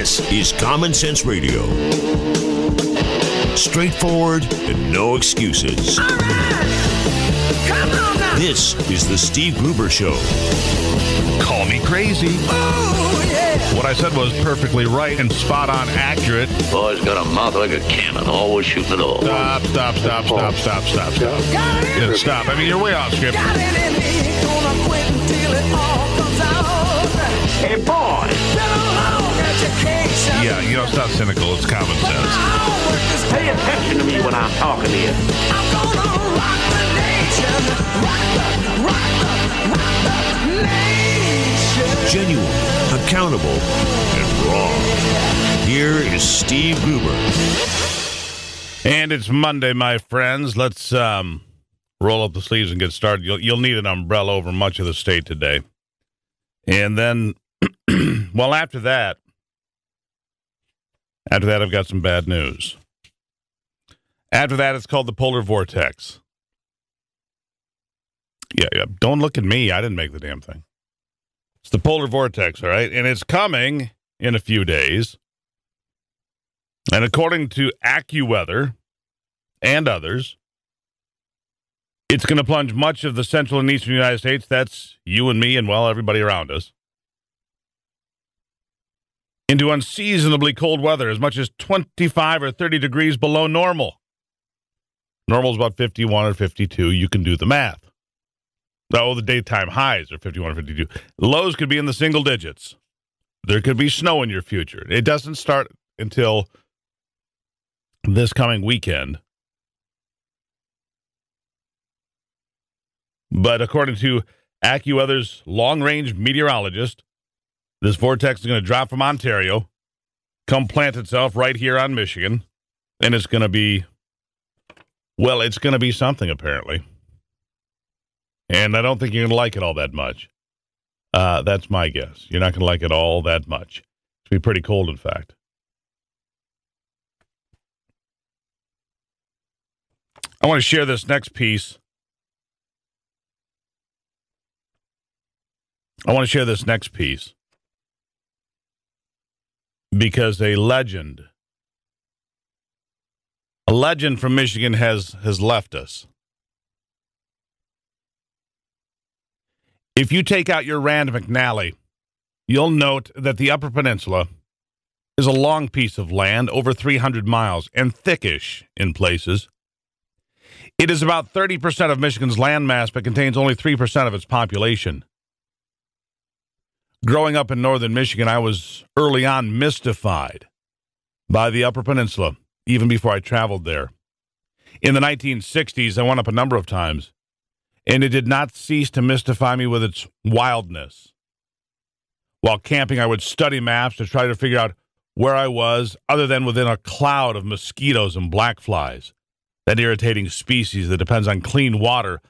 This is Common Sense Radio. Straightforward and no excuses. All right. Come on now. This is the Steve Gruber Show. Call me crazy. Oh, yeah. What I said was perfectly right and spot on accurate. Boy's got a mouth like a cannon, always shooting it all. Stop. Got it. Stop. I mean, you're way off script. Got it in me. Gonna quit until it all comes out. Hey, boy. Been a long education. Yeah, it's not cynical. It's common But sense. my homework is Pay attention to me when I'm talking to you. I'm gonna rock the nation. Rock the nation. Genuine, accountable, and raw. Here is Steve Gruber. And it's Monday, my friends. Let's roll up the sleeves and get started. You'll need an umbrella over much of the state today. And then, well, after that, I've got some bad news. After that, it's called the polar vortex. Yeah, don't look at me. I didn't make the damn thing. It's the polar vortex, all right? And it's coming in a few days. And according to AccuWeather and others, it's going to plunge much of the central and eastern United States, that's you and me and, well, everybody around us, into unseasonably cold weather, as much as 25 or 30 degrees below normal. Normal is about 51 or 52. You can do the math. Oh, the daytime highs are 51 or 52. Lows could be in the single digits. There could be snow in your future. It doesn't start until this coming weekend. But according to AccuWeather's long-range meteorologist, this vortex is going to drop from Ontario, come plant itself right here on Michigan, and it's going to be, well, it's going to be something, apparently. And I don't think you're going to like it all that much. That's my guess. You're not going to like it all that much. It's going to be pretty cold, in fact. I want to share this next piece. Because a legend from Michigan has left us. If you take out your Rand McNally, you'll note that the Upper Peninsula is a long piece of land, over 300 miles, and thickish in places. It is about 30% of Michigan's landmass, but contains only 3% of its population. Growing up in northern Michigan, I was early on mystified by the Upper Peninsula, even before I traveled there. In the 1960s, I went up a number of times, and it did not cease to mystify me with its wildness. While camping, I would study maps to try to figure out where I was, other than within a cloud of mosquitoes and black flies, that irritating species that depends on clean water,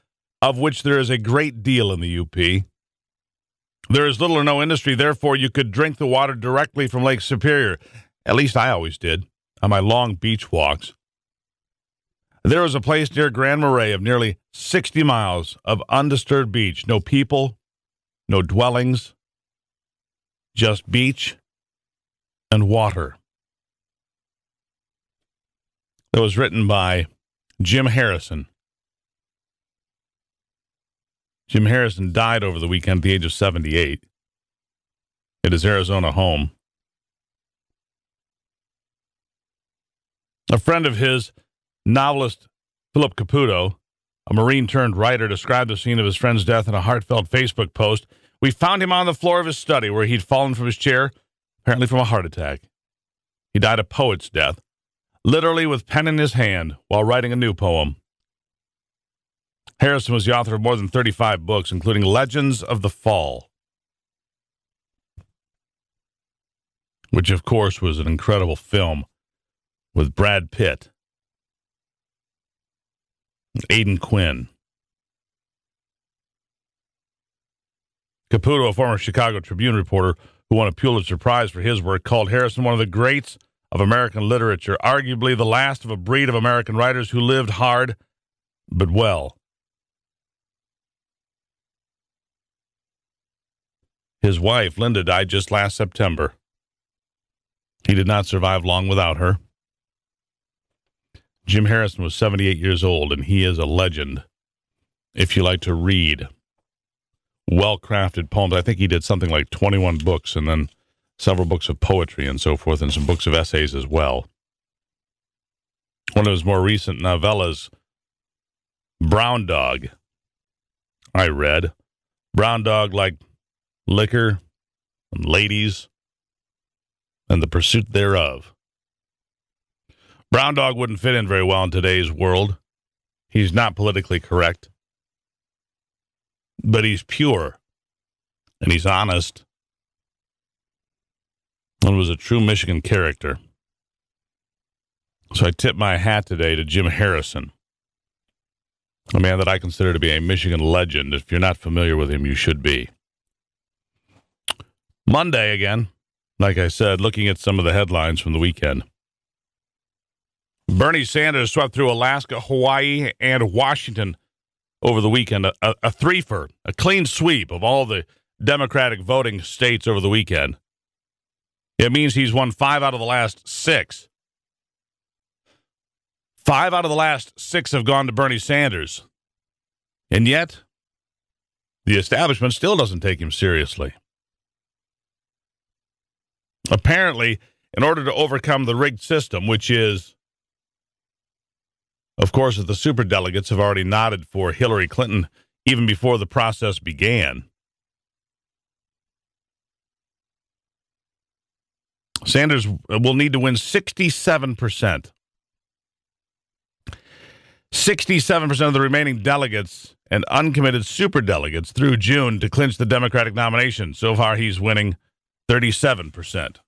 of which there is a great deal in the UP. There is little or no industry, therefore you could drink the water directly from Lake Superior. At least I always did, on my long beach walks. There was a place near Grand Marais of nearly 60 miles of undisturbed beach. No people, no dwellings, just beach and water. That was written by Jim Harrison. Jim Harrison died over the weekend at the age of 78 at his Arizona home. A friend of his, novelist Philip Caputo, a Marine-turned-writer, described the scene of his friend's death in a heartfelt Facebook post. We found him on the floor of his study where he'd fallen from his chair, apparently from a heart attack. He died a poet's death, literally with pen in his hand while writing a new poem. Harrison was the author of more than 35 books, including Legends of the Fall, which, of course, was an incredible film with Brad Pitt, Aidan Quinn. Caputo, a former Chicago Tribune reporter who won a Pulitzer Prize for his work, called Harrison one of the greats of American literature, arguably the last of a breed of American writers who lived hard but well. His wife, Linda, died just last September. He did not survive long without her. Jim Harrison was 78 years old, and he is a legend. If you like to read well-crafted poems, I think he did something like 21 books and then several books of poetry and so forth, and some books of essays as well. One of his more recent novellas, Brown Dog, I read. Brown Dog like liquor and ladies and the pursuit thereof. Brown Dog wouldn't fit in very well in today's world. He's not politically correct, but he's pure and he's honest and was a true Michigan character. So I tip my hat today to Jim Harrison, a man that I consider to be a Michigan legend. If you're not familiar with him, you should be. Monday again, like I said, looking at some of the headlines from the weekend. Bernie Sanders swept through Alaska, Hawaii, and Washington over the weekend. A threefer, a clean sweep of all the Democratic voting states over the weekend. It means he's won 5 out of the last 6. 5 out of the last 6 have gone to Bernie Sanders. And yet, the establishment still doesn't take him seriously. Apparently, in order to overcome the rigged system, which is, of course, that the superdelegates have already nodded for Hillary Clinton even before the process began, Sanders will need to win 67%. 67% of the remaining delegates and uncommitted superdelegates through June to clinch the Democratic nomination. So far, he's winning 37%.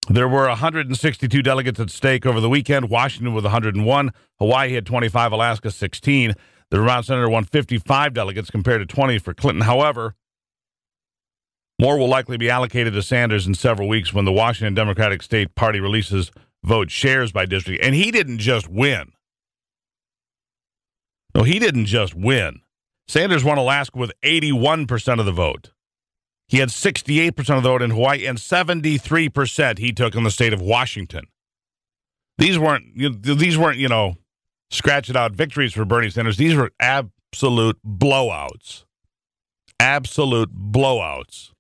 There were 162 delegates at stake over the weekend. Washington with 101. Hawaii had 25. Alaska 16. The Vermont senator won 55 delegates compared to 20 for Clinton. However, more will likely be allocated to Sanders in several weeks when the Washington Democratic State Party releases vote shares by district. And he didn't just win. No, he didn't just win. Sanders won Alaska with 81% of the vote. He had 68% of the vote in Hawaii and 73% he took in the state of Washington. These weren't, scratch it out victories for Bernie Sanders. These were absolute blowouts. Absolute blowouts.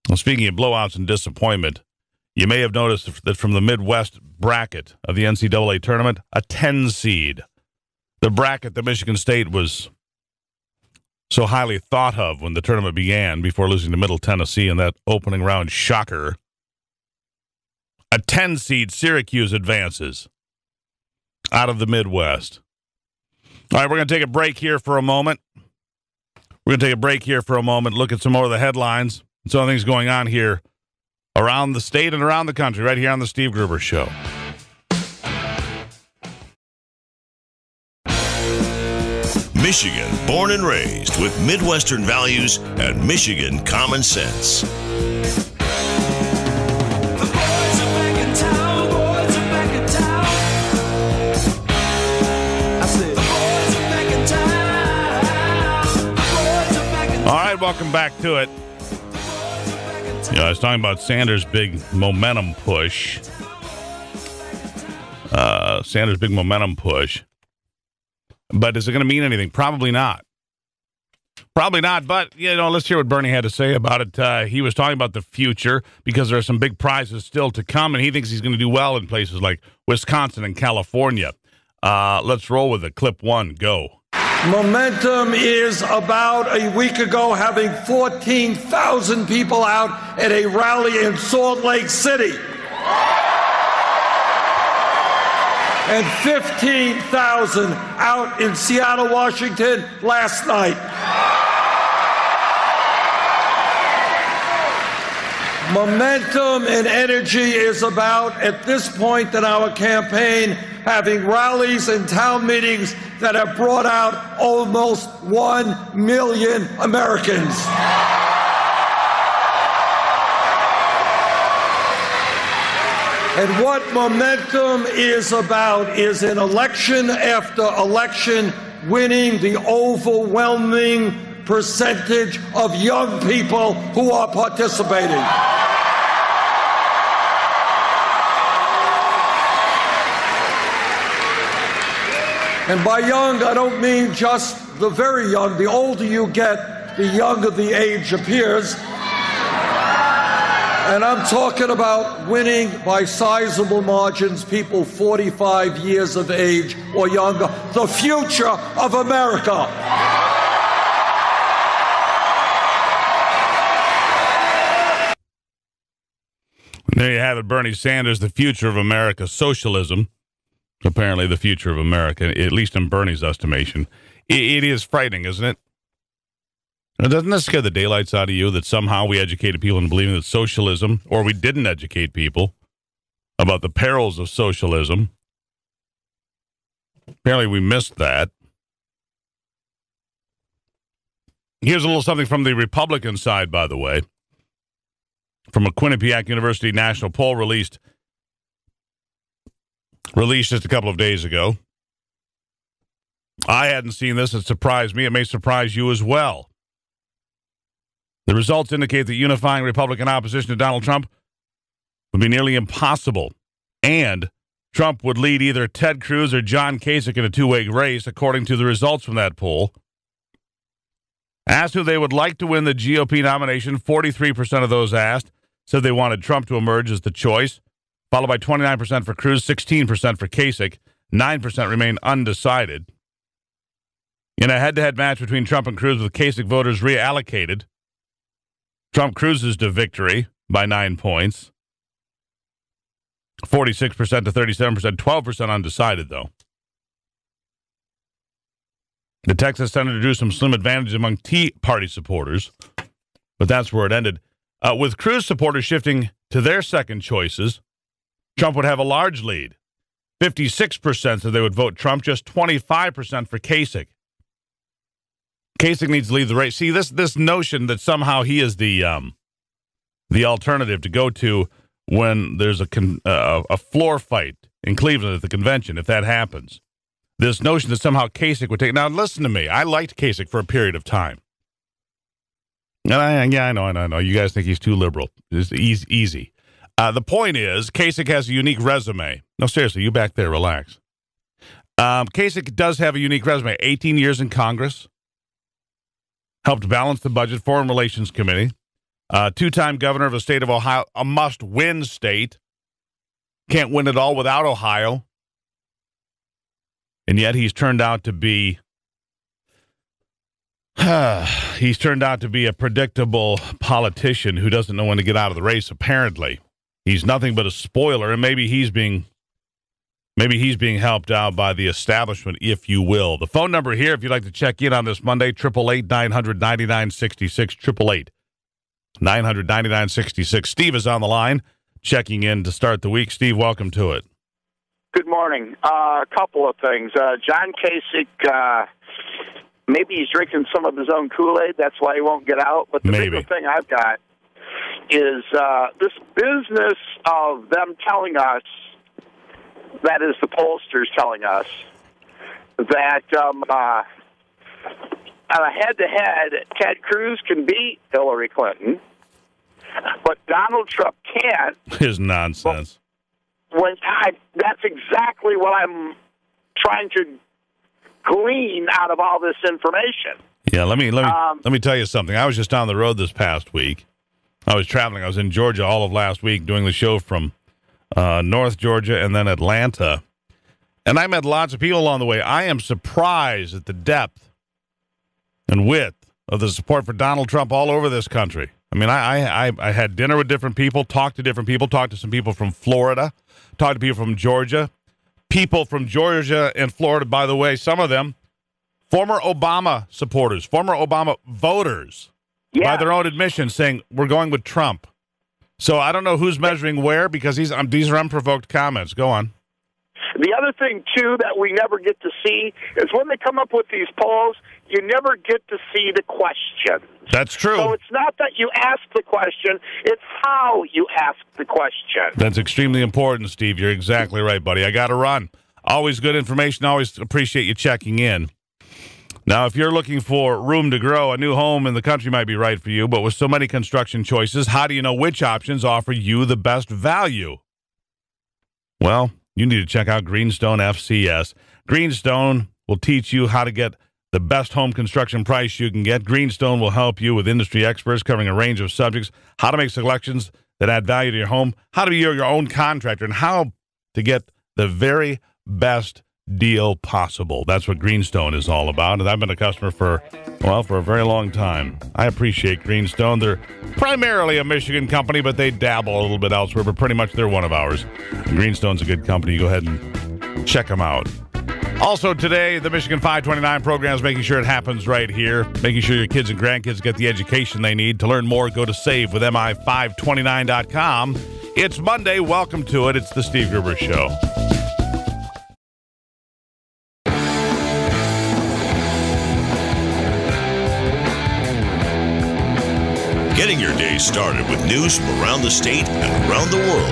Well, speaking of blowouts and disappointment, you may have noticed that from the Midwest bracket of the NCAA tournament, a 10 seed, the bracket that Michigan State was so highly thought of when the tournament began before losing to Middle Tennessee in that opening round shocker. A 10 seed, Syracuse advances out of the Midwest. All right, we're going to take a break here for a moment. Look at some more of the headlines and some of the things going on here around the state and around the country, right here on the Steve Gruber Show. Michigan, born and raised with Midwestern values and Michigan common sense. The boys are back in town, boys are back in town. I said, the boys are back in town. The boys are back in town. All right, welcome back to it. I was talking about Sanders' big momentum push. But is it going to mean anything? Probably not. But, let's hear what Bernie had to say about it. He was talking about the future because there are some big prizes still to come, and he thinks he's going to do well in places like Wisconsin and California. Let's roll with it. Clip 1, go. Momentum is about a week ago having 14,000 people out at a rally in Salt Lake City. And 15,000 out in Seattle, Washington last night. Momentum and energy is about, at this point in our campaign, having rallies and town meetings that have brought out almost 1 million Americans. And what momentum is about is in election after election winning the overwhelming percentage of young people who are participating. And by young, I don't mean just the very young. The older you get, the younger the age appears. And I'm talking about winning by sizable margins, people 45 years of age or younger, the future of America. There you have it, Bernie Sanders, the future of America, socialism. Apparently the future of America, at least in Bernie's estimation. It is frightening, isn't it? Doesn't that scare the daylights out of you that somehow we educated people into believing that socialism, or we didn't educate people about the perils of socialism? Apparently we missed that. Here's a little something from the Republican side, by the way, from a Quinnipiac University national poll released just a couple of days ago. I hadn't seen this. It surprised me. It may surprise you as well. The results indicate that unifying Republican opposition to Donald Trump would be nearly impossible, and Trump would lead either Ted Cruz or John Kasich in a two-way race, according to the results from that poll. Asked who they would like to win the GOP nomination, 43% of those asked said they wanted Trump to emerge as the choice, followed by 29% for Cruz, 16% for Kasich, 9% remained undecided. In a head-to-head match between Trump and Cruz with Kasich voters reallocated, Trump cruises to victory by 9 points. 46% to 37%, 12% undecided, though. The Texas senator drew some slim advantage among Tea Party supporters, but that's where it ended. With Cruz supporters shifting to their second choices, Trump would have a large lead. 56% said they would vote Trump, just 25% for Kasich. Kasich needs to leave the race. See, this notion that somehow he is the alternative to go to when there's a floor fight in Cleveland at the convention, if that happens. This notion that somehow Kasich would take... Now, listen to me. I liked Kasich for a period of time. And I know. You guys think he's too liberal. It's easy. The point is, Kasich has a unique resume. No, seriously, you back there, relax. Kasich does have a unique resume. 18 years in Congress. Helped balance the budget, Foreign Relations Committee. Two-time governor of the state of Ohio, a must-win state. Can't win it all without Ohio. And yet he's turned out to be... he's turned out to be a predictable politician who doesn't know when to get out of the race, apparently. He's nothing but a spoiler, and maybe he's being helped out by the establishment, if you will. The phone number here, if you'd like to check in on this Monday, 888-900-9966, 888-900-9966. Steve is on the line, checking in to start the week. Steve, welcome to it. Good morning. A couple of things. John Kasich, maybe he's drinking some of his own Kool-Aid. That's why he won't get out. But the bigger thing I've got is this business of them telling us, that is the pollsters telling us, that on a head-to-head, Ted Cruz can beat Hillary Clinton, but Donald Trump can't. Is nonsense. That's exactly what I'm trying to glean out of all this information. Yeah, let me tell you something. I was just on the road this past week. I was traveling. I was in Georgia all of last week doing the show from North Georgia and then Atlanta. And I met lots of people along the way. I am surprised at the depth and width of the support for Donald Trump all over this country. I mean, I had dinner with different people, talked to different people, talked to some people from Florida, talked to people from Georgia. People from Georgia and Florida, by the way, some of them, former Obama supporters, former Obama voters, by their own admission, saying, we're going with Trump. So I don't know who's measuring where, because these are unprovoked comments. Go on. The other thing, too, that we never get to see is when they come up with these polls, you never get to see the questions. That's true. So it's not that you ask the question, it's how you ask the question. That's extremely important, Steve. You're exactly right, buddy. I got to run. Always good information. Always appreciate you checking in. Now, if you're looking for room to grow, a new home in the country might be right for you, but with so many construction choices, how do you know which options offer you the best value? Well, you need to check out Greenstone FCS. Greenstone will teach you how to get the best home construction price you can get. Greenstone will help you with industry experts covering a range of subjects, how to make selections that add value to your home, how to be your own contractor, and how to get the very best deal possible. That's what Greenstone is all about, and I've been a customer for a very long time. I appreciate Greenstone. They're primarily a Michigan company, but they dabble a little bit elsewhere, but pretty much they're one of ours. Greenstone's a good company. You go ahead and check them out. Also today, the Michigan 529 program is making sure it happens right here, making sure your kids and grandkids get the education they need. To learn more, go to savewithmi529.com. It's Monday. Welcome to it. It's the Steve Gruber Show. Getting your day started with news from around the state and around the world.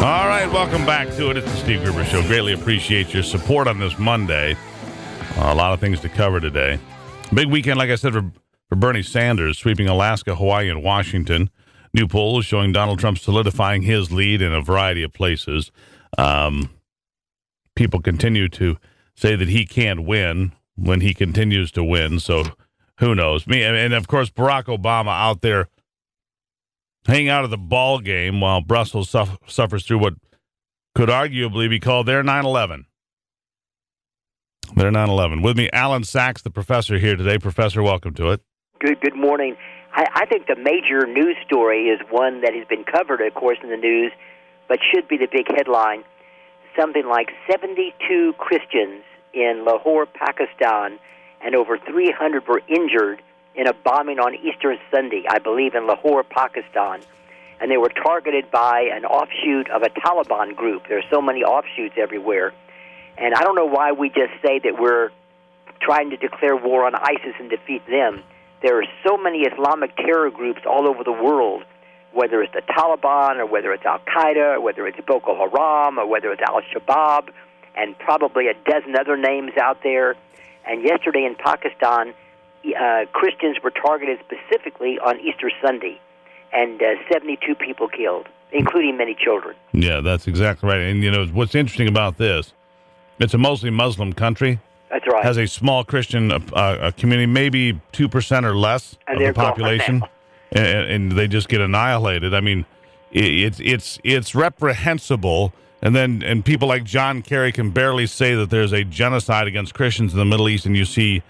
All right, welcome back to it. It's the Steve Gruber Show. Greatly appreciate your support on this Monday. A lot of things to cover today. Big weekend, like I said, for Bernie Sanders, sweeping Alaska, Hawaii, and Washington. New polls showing Donald Trump solidifying his lead in a variety of places. People continue to say that he can't win when he continues to win, so who knows? And of course, Barack Obama out there hanging out of the ball game while Brussels suffers through what could arguably be called their 9/11. Their 9/11. With me, Allan Saxe, the professor here today. Professor, welcome to it. Good morning. I think the major news story is one that has been covered, of course, in the news, but should be the big headline. Something like 72 Christians in Lahore, Pakistan, and over 300 were injured in a bombing on Easter Sunday, I believe, in Lahore, Pakistan. And they were targeted by an offshoot of a Taliban group. There are so many offshoots everywhere. And I don't know why we just say that we're trying to declare war on ISIS and defeat them. There are so many Islamic terror groups all over the world, whether it's the Taliban or whether it's Al-Qaeda or whether it's Boko Haram or whether it's Al-Shabaab, and probably a dozen other names out there. And yesterday in Pakistan, Christians were targeted specifically on Easter Sunday, and 72 people killed, including many children. Yeah, that's exactly right. And, you know, what's interesting about this, it's a mostly Muslim country. That's right. Has a small Christian community, maybe 2% or less of the population, and they just get annihilated. I mean, it's reprehensible. And people like John Kerry can barely say that there's a genocide against Christians in the Middle East, and you see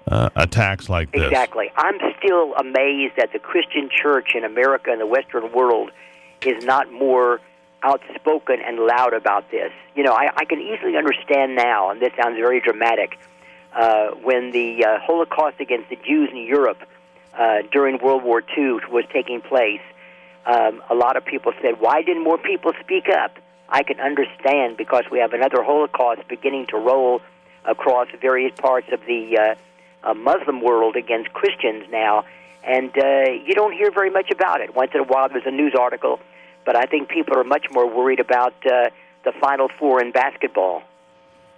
attacks like this. Exactly. I'm still amazed that the Christian church in America and the Western world is not more outspoken and loud about this. You know, I can easily understand now, and this sounds very dramatic, when the Holocaust against the Jews in Europe during World War II was taking place, a lot of people said, why didn't more people speak up? I can understand, because we have another Holocaust beginning to roll across various parts of the Muslim world against Christians now, and you don't hear very much about it. Once in a while there's a news article, but I think people are much more worried about the Final Four in basketball.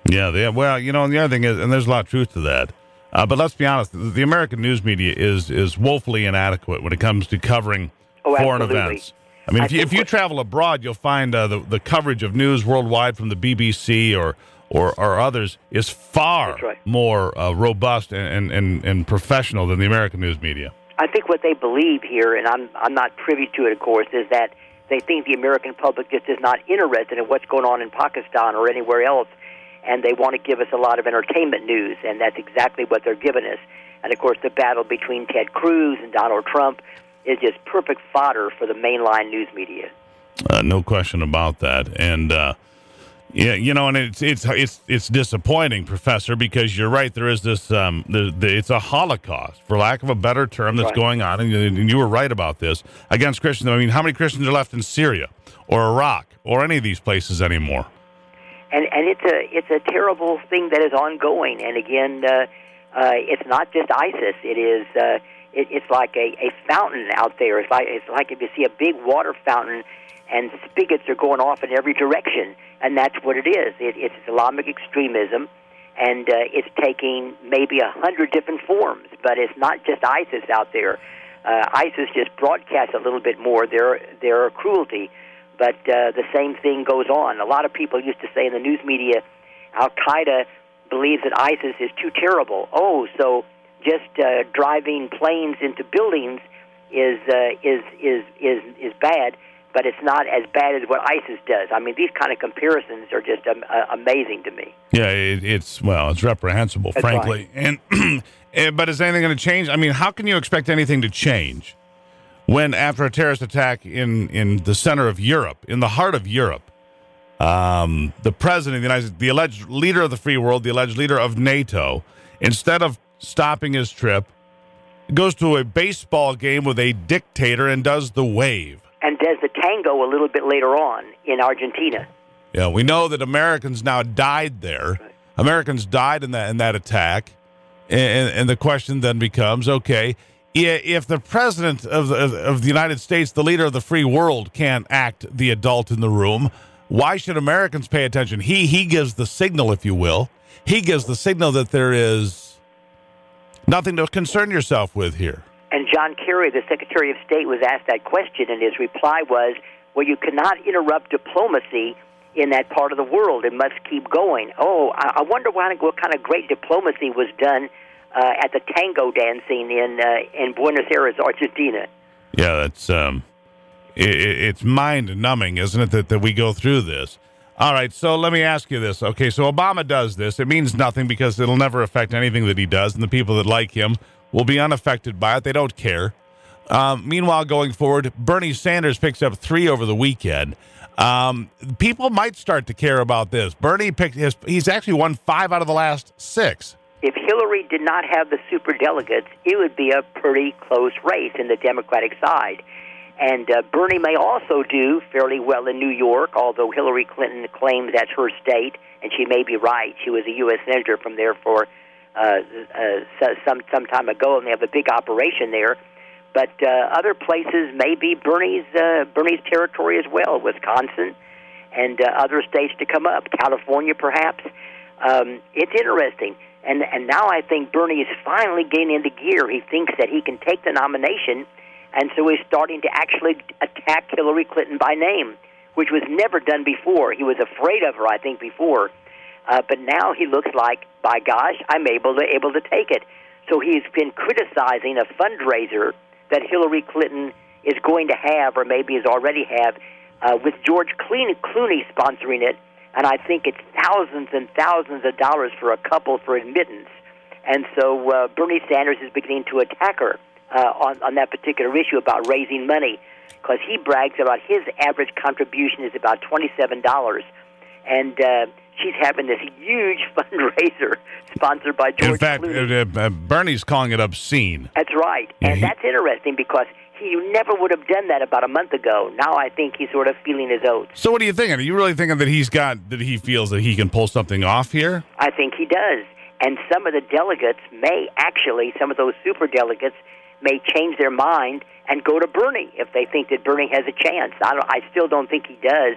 Yeah, well, you know, and the other thing is, and there's a lot of truth to that, but let's be honest, the American news media is woefully inadequate when it comes to covering foreign events. I mean, if you travel abroad, you'll find the coverage of news worldwide from the BBC or others is far more robust and professional than the American news media. I think what they believe here, and I'm not privy to it, of course, is that they think the American public just is not interested in what's going on in Pakistan or anywhere else, and they want to give us a lot of entertainment news, and that's exactly what they're giving us. And, of course, the battle between Ted Cruz and Donald Trump is just perfect fodder for the mainline news media. No question about that. And, yeah, you know, and it's disappointing, Professor, because you're right. There is this, it's a Holocaust, for lack of a better term, that's going on. And you were right about this against Christians. I mean, how many Christians are left in Syria or Iraq or any of these places anymore? And it's a terrible thing that is ongoing. And again, it's not just ISIS. it's like a fountain out there. It's like if you see a big water fountain and spigots are going off in every direction, and that's what it is. It's Islamic extremism, and it's taking maybe 100 different forms, but it's not just ISIS out there. ISIS just broadcasts a little bit more their cruelty, but the same thing goes on. A lot of people used to say in the news media, Al-Qaeda believes that ISIS is too terrible. Oh, so just driving planes into buildings is bad, but it's not as bad as what ISIS does. I mean, these kind of comparisons are just amazing to me. Yeah, it's reprehensible, That's frankly. right. And but is anything going to change? I mean, how can you expect anything to change when, after a terrorist attack in the center of Europe, in the heart of Europe, the president of the United States, the alleged leader of the free world, the alleged leader of NATO, instead of stopping his trip, goes to a baseball game with a dictator and does the wave. And does the tango a little bit later on in Argentina. Yeah, we know that Americans now died there. Right. Americans died in that attack. And the question then becomes, okay, if the president of the United States, the leader of the free world, can't act the adult in the room, why should Americans pay attention? He gives the signal, if you will. He gives the signal that there is nothing to concern yourself with here. And John Kerry, the Secretary of State, was asked that question, and his reply was, well, you cannot interrupt diplomacy in that part of the world. It must keep going. Oh, I wonder what kind of great diplomacy was done at the tango dancing in Buenos Aires, Argentina. Yeah, that's it's mind-numbing, isn't it, that we go through this? All right, so let me ask you this. Okay, so Obama does this. It means nothing because it'll never affect anything that he does, and the people that like him will be unaffected by it. They don't care. Meanwhile, going forward, Bernie Sanders picks up 3 over the weekend. People might start to care about this. Bernie he's actually won 5 out of the last 6. If Hillary did not have the superdelegates, it would be a pretty close race in the Democratic side. And Bernie may also do fairly well in New York, although Hillary Clinton claims that's her state, and she may be right. She was a U.S. senator from there for some time ago, and they have a big operation there. But other places may be Bernie's territory as well, Wisconsin and other states to come up, California perhaps. It's interesting. And now I think Bernie is finally getting into gear. He thinks that he can take the nomination, and so he's starting to actually attack Hillary Clinton by name, which was never done before. He was afraid of her, I think, before. But now he looks like, by gosh, I'm able to take it. So he's been criticizing a fundraiser that Hillary Clinton is going to have, or maybe has already have, with George Clooney sponsoring it, and I think it's thousands and thousands of dollars for a couple for admittance. And so Bernie Sanders is beginning to attack her on that particular issue about raising money, because he brags about his average contribution is about $27, and she's having this huge fundraiser sponsored by George Clooney. In fact, Bernie's calling it obscene. That's right. Yeah, and that's interesting because he never would have done that about a month ago. Now I think he's sort of feeling his oats. So what are you thinking? Are you really thinking that he feels that he can pull something off here? I think he does. And some of the delegates some of those super delegates may change their mind and go to Bernie if they think that Bernie has a chance. I still don't think he does.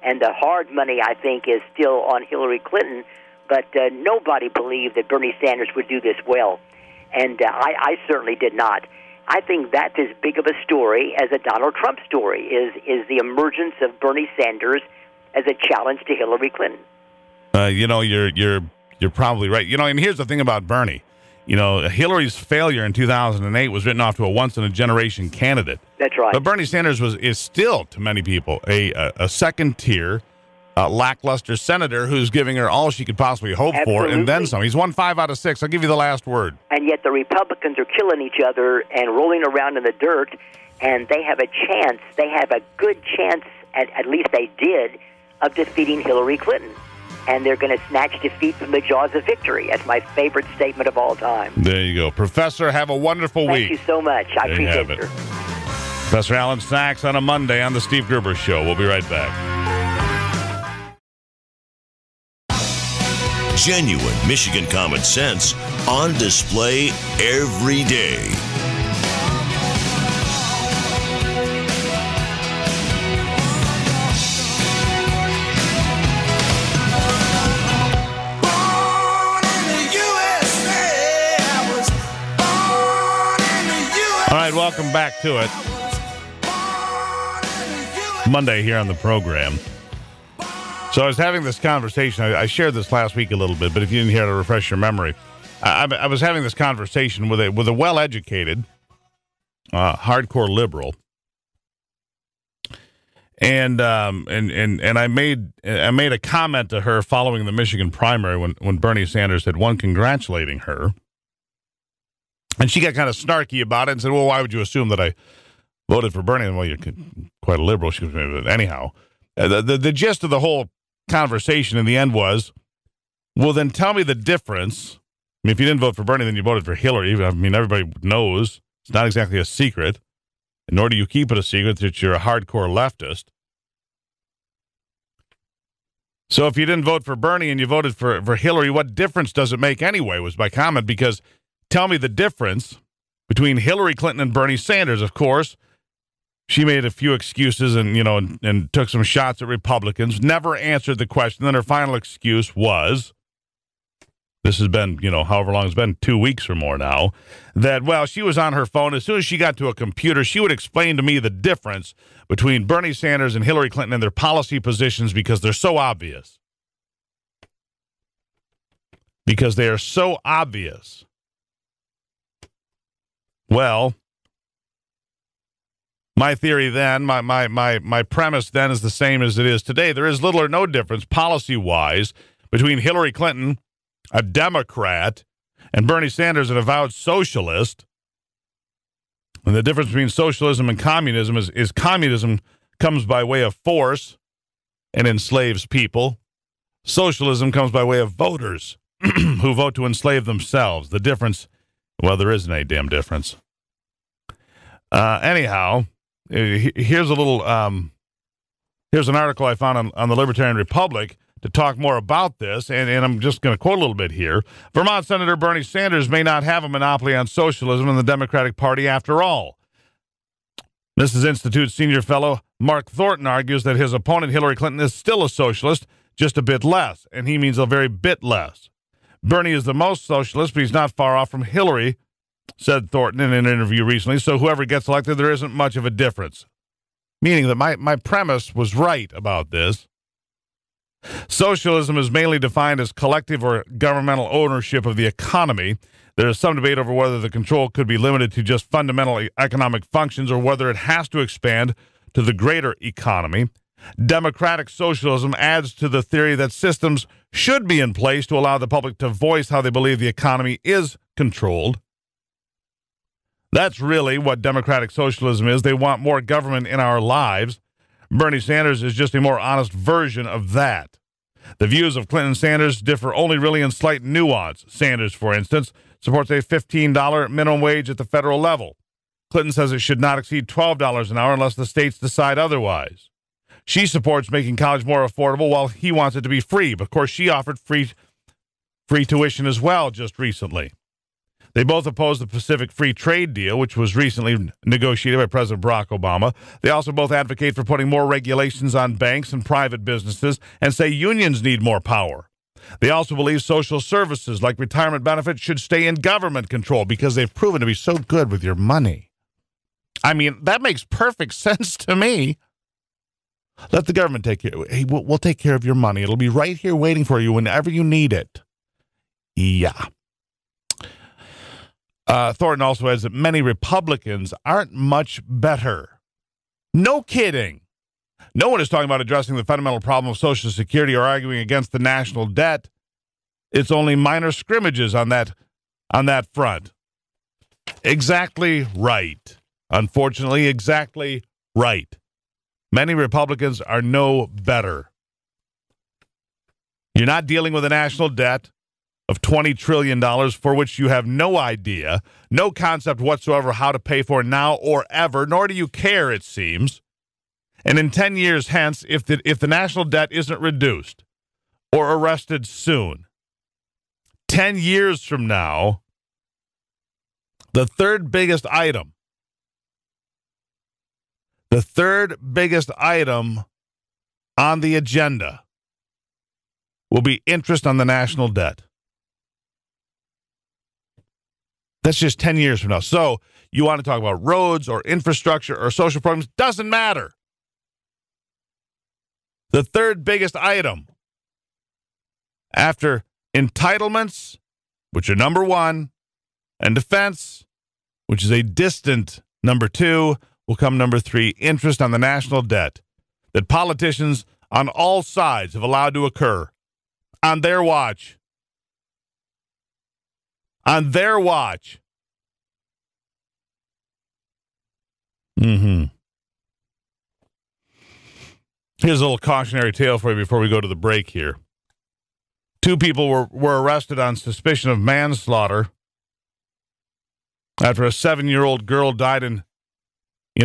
And the hard money, I think, is still on Hillary Clinton, but nobody believed that Bernie Sanders would do this well. And I certainly did not. I think that's as big of a story as a Donald Trump story, is the emergence of Bernie Sanders as a challenge to Hillary Clinton. You're probably right. And here's the thing about Bernie. Hillary's failure in 2008 was written off to a once-in-a-generation candidate. That's right. But Bernie Sanders is still, to many people, a second-tier, lackluster senator who's giving her all she could possibly hope for, and then some. He's won 5 out of 6. I'll give you the last word. And yet the Republicans are killing each other and rolling around in the dirt, and they have a chance. They have a good chance, at least they did, of defeating Hillary Clinton. And they're going to snatch defeat from the jaws of victory. That's my favorite statement of all time. There you go. Professor, have a wonderful week. Thank you so much. I appreciate it. Professor Allan Saxe on a Monday on The Steve Gruber Show. We'll be right back. Genuine Michigan common sense on display every day. right, welcome back to it. Monday here on the program. So I was having this conversation. I shared this last week a little bit, but if you didn't hear it, to refresh your memory, I was having this conversation with a well-educated, hardcore liberal, and I made a comment to her following the Michigan primary when Bernie Sanders had won, congratulating her, and she got kind of snarky about it and said, "Well, why would you assume that I voted for Bernie?" And, well, you're quite a liberal. She was, anyhow. The gist of the whole conversation in the end was, well, then tell me the difference. I mean, if you didn't vote for Bernie, then you voted for Hillary. I mean, everybody knows it's not exactly a secret, nor do you keep it a secret that you're a hardcore leftist. So if you didn't vote for Bernie and you voted for Hillary, what difference does it make anyway, was my comment, because tell me the difference between Hillary Clinton and Bernie Sanders. Of course, she made a few excuses and took some shots at Republicans, never answered the question. Then her final excuse was, this has been, however long it's been, 2 weeks or more now, that, well, she was on her phone. As soon as she got to a computer, she would explain to me the difference between Bernie Sanders and Hillary Clinton and their policy positions because they're so obvious. Because they are so obvious. Well, my theory then, my premise then is the same as it is today. There is little or no difference policy-wise between Hillary Clinton, a Democrat, and Bernie Sanders, an avowed socialist. And the difference between socialism and communism is communism comes by way of force and enslaves people. Socialism comes by way of voters who vote to enslave themselves. The difference, well, there isn't a damn difference. Anyhow, here's a little, here's an article I found on the Libertarian Republic to talk more about this, and I'm just going to quote a little bit here. Vermont Senator Bernie Sanders may not have a monopoly on socialism in the Democratic Party after all. Mises Institute senior fellow Mark Thornton argues that his opponent Hillary Clinton is still a socialist, just a bit less, and he means a very bit less. Bernie is the most socialist, but he's not far off from Hillary, said Thornton in an interview recently, so whoever gets elected, there isn't much of a difference. Meaning that my premise was right about this. Socialism is mainly defined as collective or governmental ownership of the economy. There is some debate over whether the control could be limited to just fundamental economic functions or whether it has to expand to the greater economy. Democratic socialism adds to the theory that systems should be in place to allow the public to voice how they believe the economy is controlled. That's really what democratic socialism is. They want more government in our lives. Bernie Sanders is just a more honest version of that. The views of Clinton and Sanders differ only really in slight nuance. Sanders, for instance, supports a $15 minimum wage at the federal level. Clinton says it should not exceed $12 an hour unless the states decide otherwise. She supports making college more affordable while he wants it to be free. But, of course, she offered free tuition as well just recently. They both oppose the Pacific Free Trade Deal, which was recently negotiated by President Barack Obama. They also both advocate for putting more regulations on banks and private businesses and say unions need more power. They also believe social services like retirement benefits should stay in government control because they've proven to be so good with your money. I mean, that makes perfect sense to me. Let the government take care. Hey, we'll take care of your money. It'll be right here waiting for you whenever you need it. Yeah. Thornton also adds that many Republicans aren't much better. No kidding. No one is talking about addressing the fundamental problem of Social Security or arguing against the national debt. It's only minor scrimmages on that front. Exactly right. Unfortunately, exactly right. Many Republicans are no better. You're not dealing with a national debt of $20 trillion for which you have no idea, no concept whatsoever how to pay for now or ever, nor do you care, it seems. And in 10 years hence, if the national debt isn't reduced or arrested soon, 10 years from now, the third biggest item on the agenda will be interest on the national debt. That's just 10 years from now. So you want to talk about roads or infrastructure or social programs? Doesn't matter. The third biggest item after entitlements, which are number one, and defense, which is a distant number two, will come number three, interest on the national debt that politicians on all sides have allowed to occur on their watch. On their watch. Here's a little cautionary tale for you before we go to the break here. 2 people were arrested on suspicion of manslaughter after a 7-year-old girl died in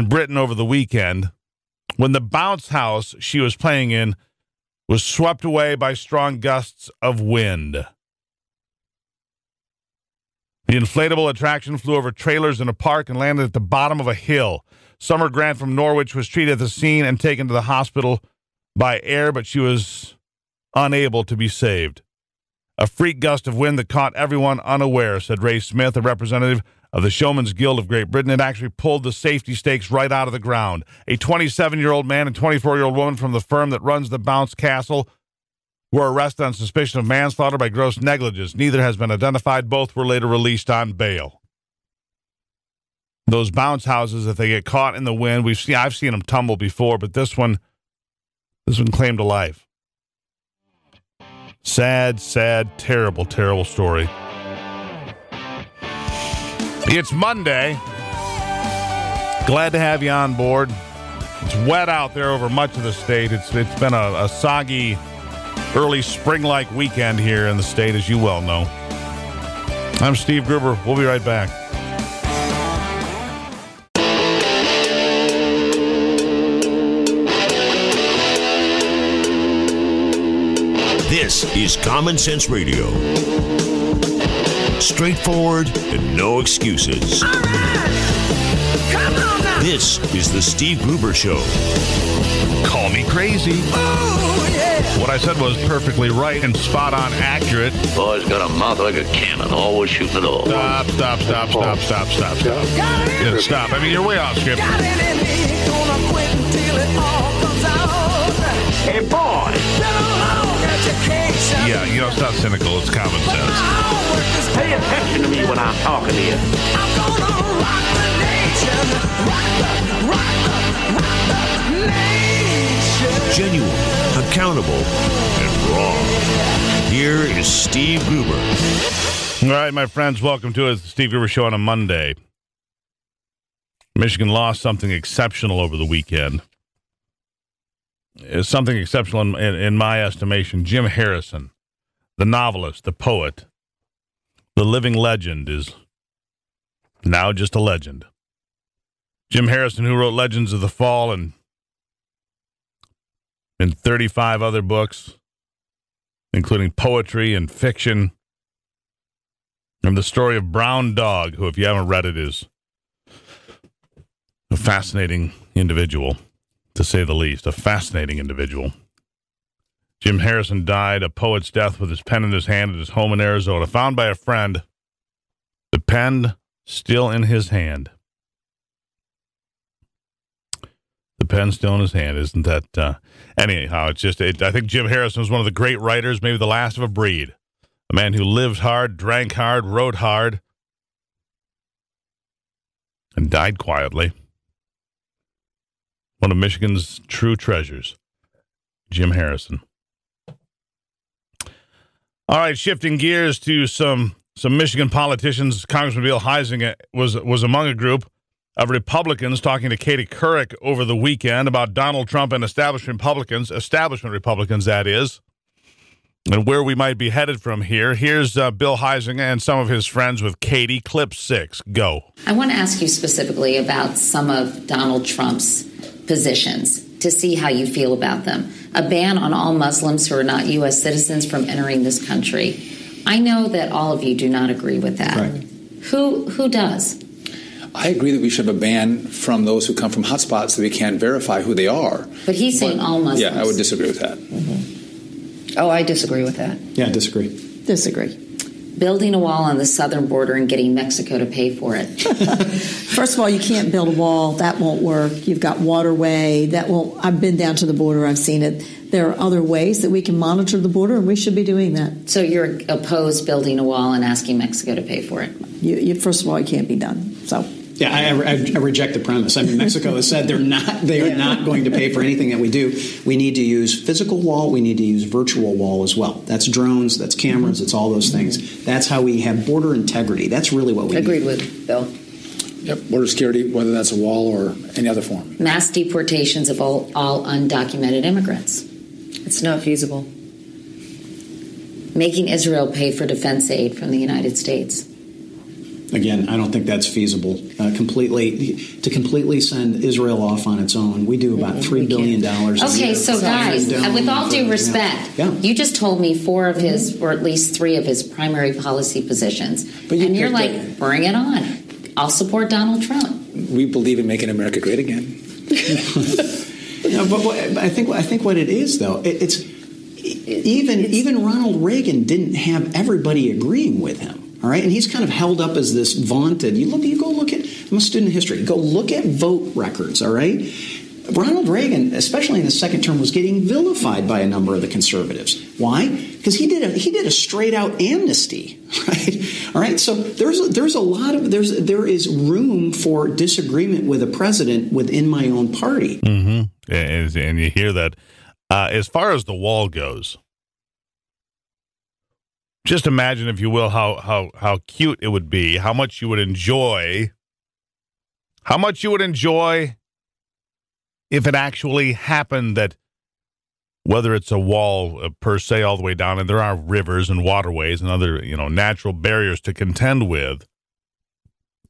Britain over the weekend when the bounce house she was playing in was swept away by strong gusts of wind. The inflatable attraction flew over trailers in a park and landed at the bottom of a hill. Summer Grant from Norwich was treated at the scene and taken to the hospital by air, but she was unable to be saved. A freak gust of wind that caught everyone unaware, said Ray Smith, a representative of the Showman's Guild of Great Britain. It actually pulled the safety stakes right out of the ground. A 27-year-old man and 24-year-old woman from the firm that runs the Bounce Castle were arrested on suspicion of manslaughter by gross negligence. Neither has been identified. Both were later released on bail. Those bounce houses, if they get caught in the wind, I've seen them tumble before, but this one claimed to life. Sad, terrible, terrible story. It's Monday. Glad to have you on board. It's wet out there over much of the state. It's been a soggy, early spring-like weekend here in the state, as you well know. I'm Steve Gruber. We'll be right back. This is Common Sense Radio. Straightforward and no excuses. All right. Come on now. This is the Steve Gruber Show. Call me crazy. Oh, yeah. What I said was perfectly right and spot on accurate. Boy's got a mouth like a cannon, always shooting it off. Stop. Got it in Yeah, stop. I mean, you're way off script. Got it in me. Gonna quit until it all comes out. Hey, boy! Been a long education. Yeah, it's not cynical. It's common sense. Pay attention to me when I'm talking to you. I'm gonna rock the nation. Rock the nation. Genuine, accountable, and raw. Here is Steve Gruber. All right, my friends, welcome to it. It's the Steve Gruber Show on a Monday. Michigan lost something exceptional over the weekend. It's something exceptional in my estimation. Jim Harrison, the novelist, the poet, the living legend, is now just a legend. Jim Harrison, who wrote Legends of the Fall and 35 other books, including poetry and fiction, and the story of Brown Dog, who, if you haven't read it, is a fascinating individual, to say the least. A fascinating individual. Jim Harrison died a poet's death with his pen in his hand at his home in Arizona, found by a friend, the pen still in his hand. The pen still in his hand. Isn't that... anyhow, I think Jim Harrison was one of the great writers, maybe the last of a breed. A man who lived hard, drank hard, wrote hard, and died quietly. One of Michigan's true treasures, Jim Harrison. All right, shifting gears to some Michigan politicians. Congressman Bill Huizenga was among a group of Republicans talking to Katie Couric over the weekend about Donald Trump and establishment Republicans, that is, and where we might be headed from here. Here's Bill Huizenga and some of his friends with Katie. Clip 6. Go. I want to ask you specifically about some of Donald Trump's positions to see how you feel about them. A ban on all Muslims who are not U.S. citizens from entering this country. I know that all of you do not agree with that. Right. Who does? I agree that we should have a ban from those who come from hotspots that we can't verify who they are. But he's saying all Muslims. Yeah, I would disagree with that. Mm-hmm. Oh, I disagree with that. Yeah, disagree. Disagree. building a wall on the southern border and getting Mexico to pay for it? First of all, you can't build a wall. That won't work. You've got waterway. That won't. I've been down to the border. I've seen it. There are other ways that we can monitor the border, and we should be doing that. So you're opposed building a wall and asking Mexico to pay for it? First of all, it can't be done. So. Yeah, I reject the premise. I mean, Mexico has said they are not going to pay for anything that we do. We need to use physical wall. We need to use virtual wall as well. That's drones. That's cameras. It's all those things. That's how we have border integrity. That's really what we Agreed need. With Bill. Yep, border security, whether that's a wall or any other form. Mass deportations of all undocumented immigrants. It's not feasible. Making Israel pay for defense aid from the United States. Again, I don't think that's feasible. Completely send Israel off on its own. We do about $3 billion a year. Okay, so guys, with all due respect, you just told me 4 of his, or at least 3 of his primary policy positions. And you're like, bring it on. I'll support Donald Trump. We believe in making America great again. No, but I think what it is, though, even Ronald Reagan didn't have everybody agreeing with him. All right, and he's kind of held up as this vaunted. You go look at. I'm a student of history. Go look at vote records. All right, Ronald Reagan, especially in the second term, was getting vilified by a number of the conservatives. Why? Because he did a straight out amnesty. Right. All right. So there is room for disagreement with a president within my own party. Mm-hmm. And you hear that. As far as the wall goes. Just imagine, if you will, how cute it would be, how much you would enjoy if it actually happened, that whether it's a wall per se all the way down, and there are rivers and waterways and other, natural barriers to contend with.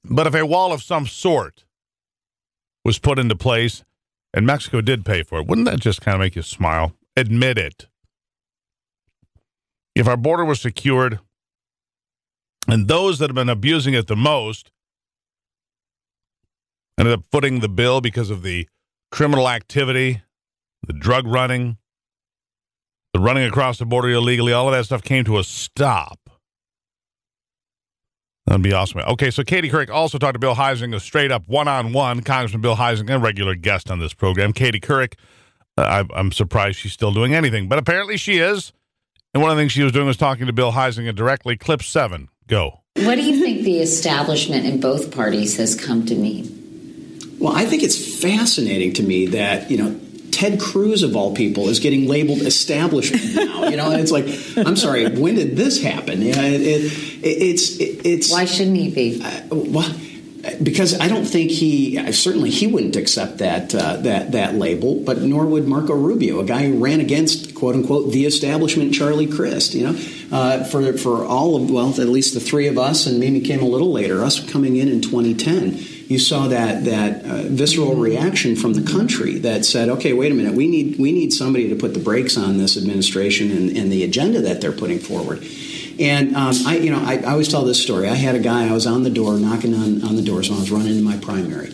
But if a wall of some sort was put into place and Mexico did pay for it, wouldn't that just kind of make you smile? Admit it. If our border was secured, and those that have been abusing it the most ended up footing the bill because of the criminal activity, the drug running, the running across the border illegally, all of that stuff came to a stop. That'd be awesome. Okay, so Katie Couric also talked to Bill Huizenga, a straight-up one-on-one. Congressman Bill Huizenga, a regular guest on this program. Katie Couric, I'm surprised she's still doing anything, but apparently she is. And one of the things she was doing was talking to Bill Huizenga directly. Clip 7, go. What do you think the establishment in both parties has come to mean? Well, I think it's fascinating to me that, Ted Cruz, of all people, is getting labeled establishment now. And it's like, I'm sorry, when did this happen? It's why shouldn't he be? Because I don't think he wouldn't accept that label, but nor would Marco Rubio, a guy who ran against, quote unquote, the establishment, Charlie Crist. For all of, at least the 3 of us, and maybe came a little later, us coming in 2010. You saw that visceral reaction from the country that said, okay, wait a minute, we need somebody to put the brakes on this administration and the agenda that they're putting forward. And I always tell this story. I had a guy, I was on the door, knocking on the doors when I was running into my primary.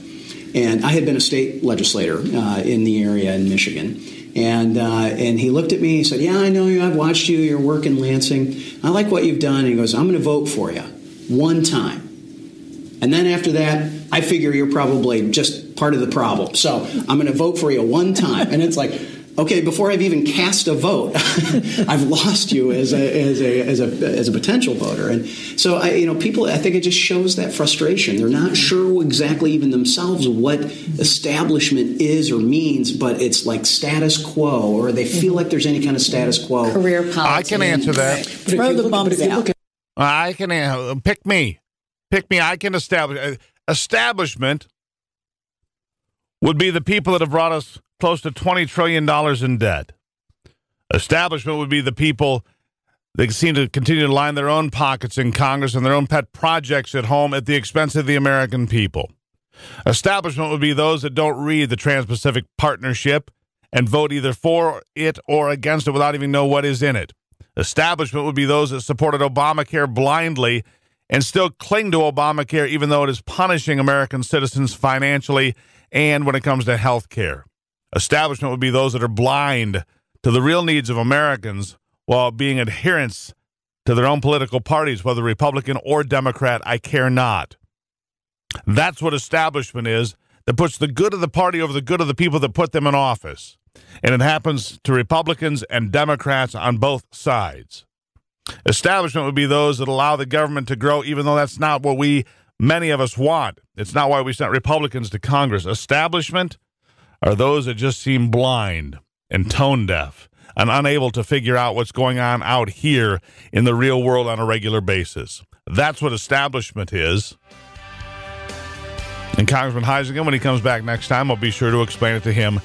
And I had been a state legislator in the area in Michigan. And he looked at me, he said, yeah, I know you, I've watched you, your work in Lansing. I like what you've done. And he goes, I'm going to vote for you one time. And then after that, I figure you're probably just part of the problem. So I'm going to vote for you one time. And it's like, okay, before I've even cast a vote, I've lost you as a potential voter. And so people, I think it just shows that frustration. They're not sure exactly even themselves what establishment is or means, but it's like status quo, or they feel like there's any kind of status quo. Career politics. I can answer that. Throw the bumps out. I can pick me. I can establish. Establishment would be the people that have brought us close to $20 trillion in debt. Establishment would be the people that seem to continue to line their own pockets in Congress and their own pet projects at home at the expense of the American people. Establishment would be those that don't read the Trans-Pacific Partnership and vote either for it or against it without even know what is in it. Establishment would be those that supported Obamacare blindly and still cling to Obamacare even though it is punishing American citizens financially and when it comes to health care. Establishment would be those that are blind to the real needs of Americans while being adherents to their own political parties, whether Republican or Democrat, I care not. That's what establishment is, that puts the good of the party over the good of the people that put them in office. And it happens to Republicans and Democrats on both sides. Establishment would be those that allow the government to grow, even though that's not what many of us want. It's not why we sent Republicans to Congress. Establishment are those that just seem blind and tone deaf and unable to figure out what's going on out here in the real world on a regular basis. That's what establishment is. And Congressman Heisinger, when he comes back next time, I'll be sure to explain it to him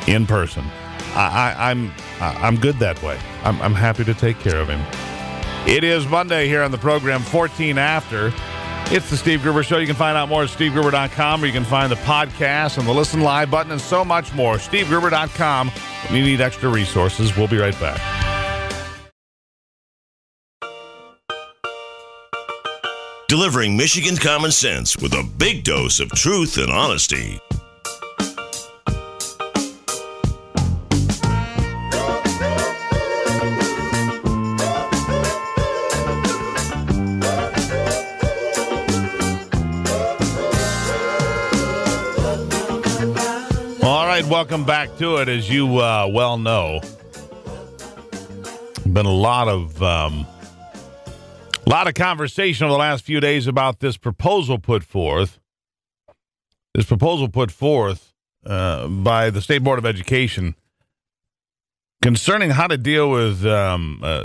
in person. I'm good that way. I'm happy to take care of him. It is Monday here on the program, 14 after. It's the Steve Gruber Show. You can find out more at SteveGruber.com, or you can find the podcast and the Listen Live button and so much more. SteveGruber.com. When you need extra resources, we'll be right back. Delivering Michigan common sense with a big dose of truth and honesty. All right, welcome back to it. As you well know, been a lot of conversation over the last few days about this proposal put forth. This proposal put forth by the State Board of Education concerning how to deal with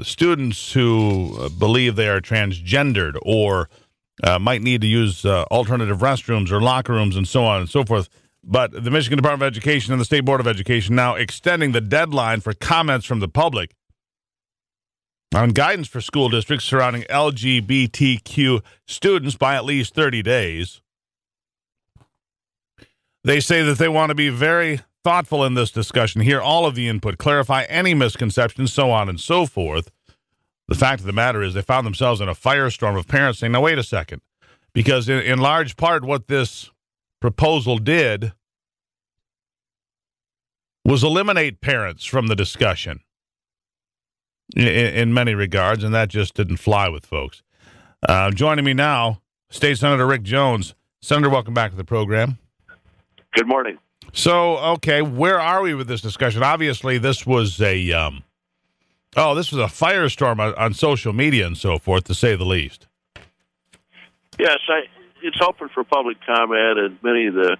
students who believe they are transgendered or might need to use alternative restrooms or locker rooms and so on and so forth. But the Michigan Department of Education and the State Board of Education now extending the deadline for comments from the public on guidance for school districts surrounding LGBTQ students by at least 30 days. They say that they want to be very thoughtful in this discussion, hear all of the input, clarify any misconceptions, so on and so forth. The fact of the matter is they found themselves in a firestorm of parents saying, now, wait a second, because in large part what this proposal did was eliminate parents from the discussion in many regards, and that just didn't fly with folks. Joining me now, State Senator Rick Jones. Senator, welcome back to the program. Good morning. So, okay, where are we with this discussion? Obviously, this was a firestorm on social media and so forth, to say the least. Yes, it's open for public comment, and many of the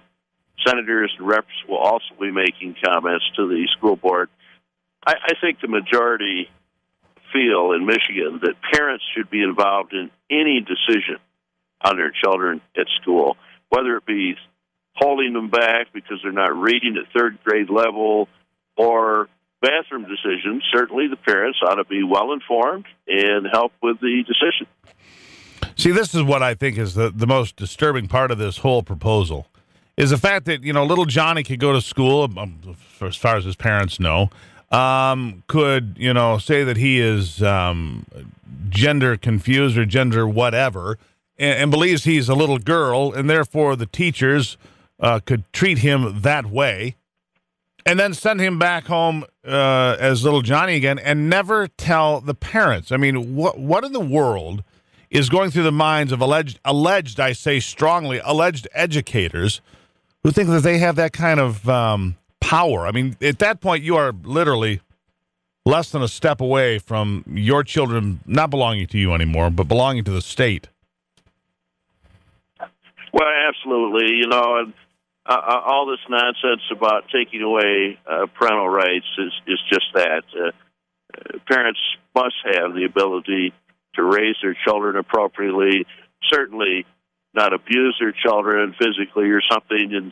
senators and reps will also be making comments to the school board. I think the majority feel in Michigan that parents should be involved in any decision on their children at school, whether it be holding them back because they're not reading at third grade level or bathroom decisions. Certainly the parents ought to be well informed and help with the decision. See, this is what I think is the most disturbing part of this whole proposal, is the fact that, little Johnny could go to school, as far as his parents know, could, say that he is gender confused or gender whatever, and believes he's a little girl, and therefore the teachers could treat him that way, and then send him back home as little Johnny again, and never tell the parents. I mean, what in the world is going through the minds of alleged, I say strongly, alleged educators who think that they have that kind of power? I mean, at that point, you are literally less than a step away from your children not belonging to you anymore, but belonging to the state. Well, absolutely. And all this nonsense about taking away parental rights is just that. Parents must have the ability to raise their children appropriately, certainly not abuse their children physically or something, and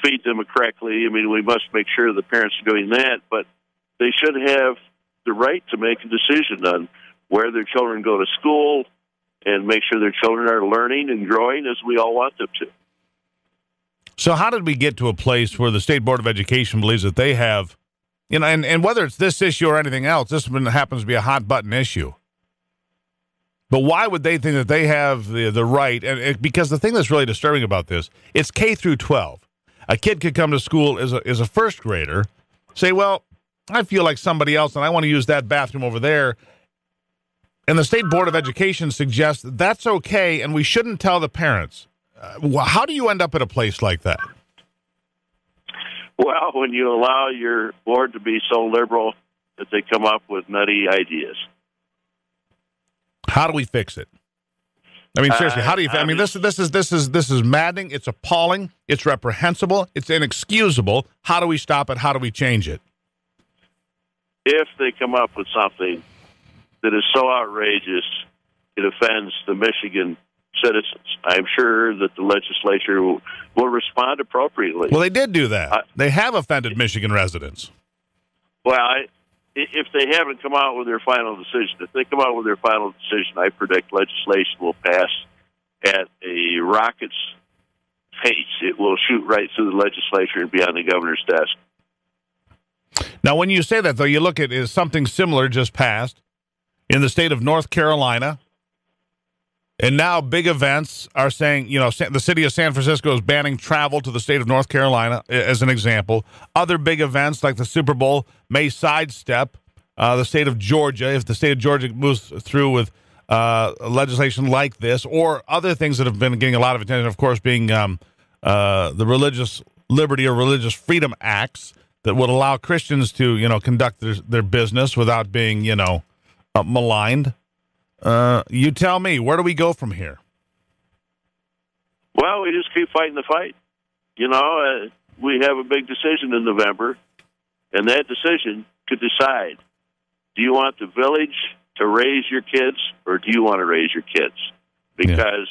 feed them correctly. I mean, we must make sure the parents are doing that, but they should have the right to make a decision on where their children go to school and make sure their children are learning and growing as we all want them to. So how did we get to a place where the State Board of Education believes that they have, and whether it's this issue or anything else, this one happens to be a hot-button issue. But why would they think that they have the right? And because the thing that's really disturbing about this, it's K through 12. A kid could come to school as a first grader, say, well, I feel like somebody else, and I want to use that bathroom over there. And the State Board of Education suggests that's okay and we shouldn't tell the parents. How do you end up at a place like that? Well, when you allow your board to be so liberal that they come up with nutty ideas. How do we fix it? I mean, seriously, how do you? I mean, this is maddening. It's appalling. It's reprehensible. It's inexcusable. How do we stop it? How do we change it? If they come up with something that is so outrageous, it offends the Michigan citizens, I'm sure that the legislature will respond appropriately. Well, they did do that. They have offended Michigan residents. Well, if they haven't come out with their final decision, if they come out with their final decision, I predict legislation will pass at a rocket's pace. It will shoot right through the legislature and be on the governor's desk. Now, when you say that, though, you look at something similar just passed in the state of North Carolina. And now big events are saying, the city of San Francisco is banning travel to the state of North Carolina, as an example. Other big events like the Super Bowl may sidestep the state of Georgia if the state of Georgia moves through with legislation like this, or other things that have been getting a lot of attention, of course, being the Religious Liberty or Religious Freedom Acts that would allow Christians to, conduct their business without being, maligned. You tell me, where do we go from here? Well, we just keep fighting the fight. We have a big decision in November, and that decision could decide, do you want the village to raise your kids, or do you want to raise your kids? Because,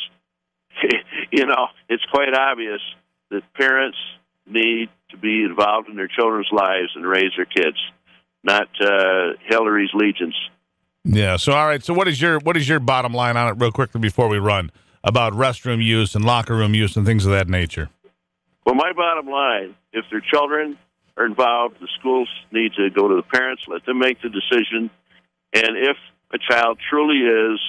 it's quite obvious that parents need to be involved in their children's lives and raise their kids, not Hillary's legions. Yeah. So, all right. So what is your bottom line on it real quickly before we run about restroom use and locker room use and things of that nature? Well, my bottom line, if their children are involved, the schools need to go to the parents, let them make the decision. And if a child truly is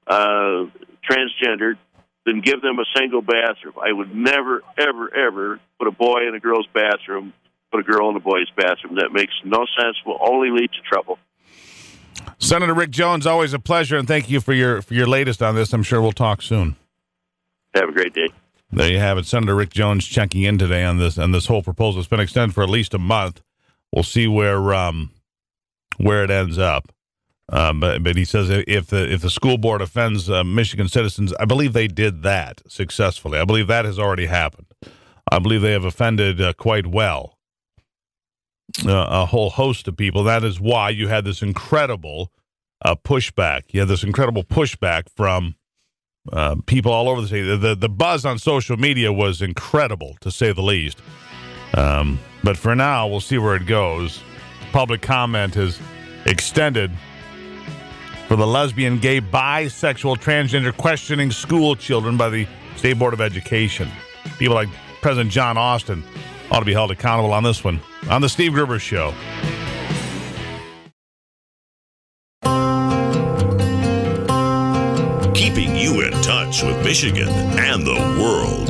transgendered, then give them a single bathroom. I would never, ever, ever put a boy in a girl's bathroom, put a girl in a boy's bathroom. That makes no sense, will only lead to trouble. Senator Rick Jones, always a pleasure, and thank you for your latest on this. I'm sure we'll talk soon. Have a great day. There you have it. Senator Rick Jones checking in today on this whole proposal. It's been extended for at least a month. We'll see where it ends up. But he says if the school board offends Michigan citizens, I believe they did that successfully. I believe that has already happened. I believe they have offended quite well a whole host of people. That is why you had this incredible pushback. You had this incredible pushback from people all over the state. The buzz on social media was incredible, to say the least. But for now, we'll see where it goes. Public comment is extended for the lesbian, gay, bisexual, transgender questioning school children by the State Board of Education. People like President John Austin ought to be held accountable on this one on the Steve Gruber Show. Keeping you in touch with Michigan and the world.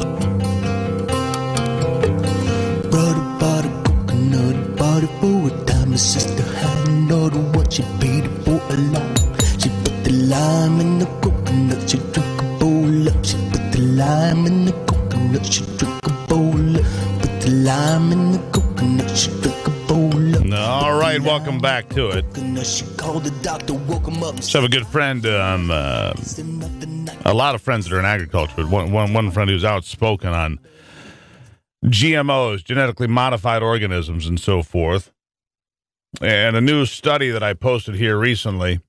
Brother bought a coconut, bought it for a dime. My sister hadn't ordered what she paid it for a lot. She put the lime in the coconut, she drank a bowl up. She put the lime in the coconut, she drank a bowl up. Put the lime in the coconut, she drank a bowl up. All right, welcome back to it. She called the doctor, woke him up. So I have a good friend, a lot of friends that are in agriculture, but one friend who's outspoken on GMOs, genetically modified organisms, and so forth. And a new study that I posted here recently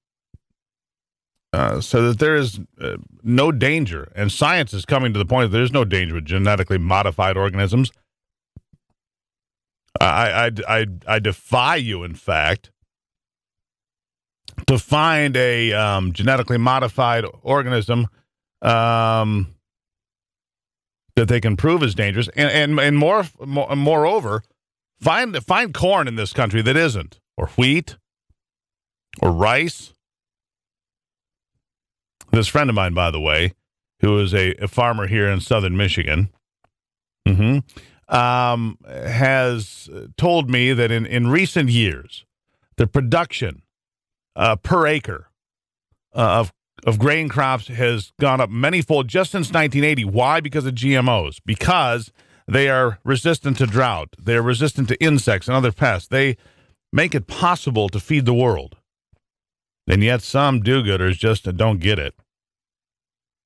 said that there is no danger, and science is coming to the point that there's no danger with genetically modified organisms. I defy you, in fact, to find a genetically modified organism that they can prove is dangerous, and moreover, find corn in this country that isn't, or wheat, or rice. This friend of mine, by the way, who is a farmer here in southern Michigan, has told me that in recent years, the production per acre of grain crops has gone up manyfold just since 1980. Why? Because of GMOs. Because they are resistant to drought. They're resistant to insects and other pests. They make it possible to feed the world. And yet some do-gooders just don't get it.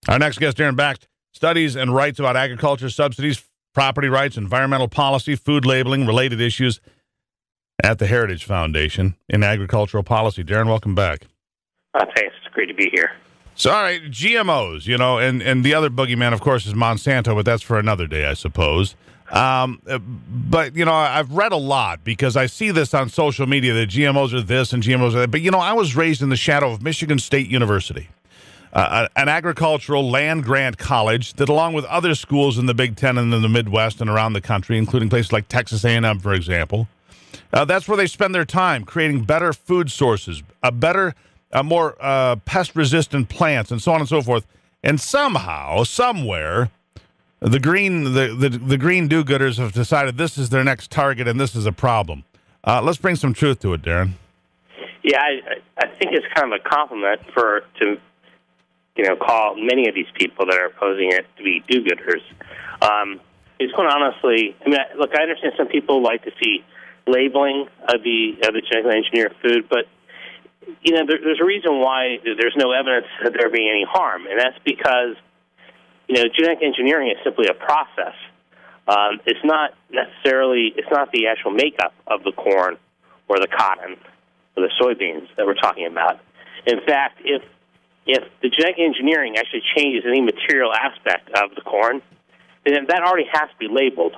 Our next guest, Daren Bakst, studies and writes about agriculture subsidies, property rights, environmental policy, food labeling, related issues at the Heritage Foundation in agricultural policy. Daren, welcome back. Thanks. It's great to be here. So, all right, GMOs, and the other boogeyman, of course, is Monsanto, but that's for another day, I suppose. But, I've read a lot because I see this on social media that GMOs are this and GMOs are that. But, I was raised in the shadow of Michigan State University, an agricultural land-grant college that, along with other schools in the Big Ten and in the Midwest and around the country, including places like Texas A&M, for example, that's where they spend their time creating better food sources, more pest-resistant plants, and so on and so forth. And somehow, somewhere, the green do-gooders have decided this is their next target and this is a problem. Let's bring some truth to it, Daren. Yeah, I think it's kind of a compliment to call many of these people that are opposing it to be do-gooders. It's quite honestly, look, I understand some people like to see labeling of the genetically engineered food, but there's a reason why there's no evidence that there being any harm, and that's because genetic engineering is simply a process. It's not the actual makeup of the corn or the cotton or the soybeans that we're talking about. In fact, if the genetic engineering actually changes any material aspect of the corn, then that already has to be labeled.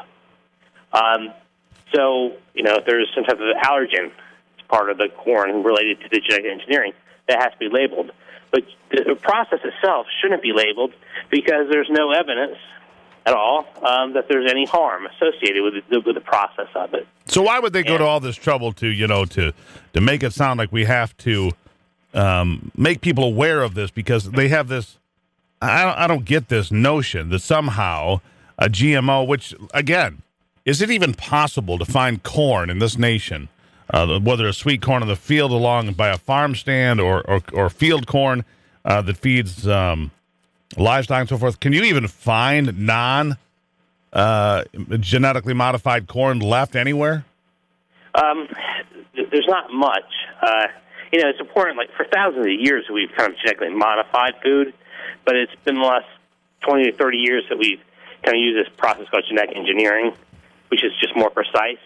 So, if there's some type of allergen as part of the corn related to the genetic engineering, that has to be labeled. But the process itself shouldn't be labeled because there's no evidence at all that there's any harm associated with the process of it. So why would they go to all this trouble to make it sound like we have to make people aware of this? Because they have this, I don't get this notion that somehow a GMO, which, again, is it even possible to find corn in this nation, whether a sweet corn in the field along by a farm stand or field corn that feeds livestock and so forth? Can you even find genetically modified corn left anywhere? There's not much. It's important. Like for thousands of years, we've kind of genetically modified food, but it's been the last 20 to 30 years that we've kind of used this process called genetic engineering, which is just more precise.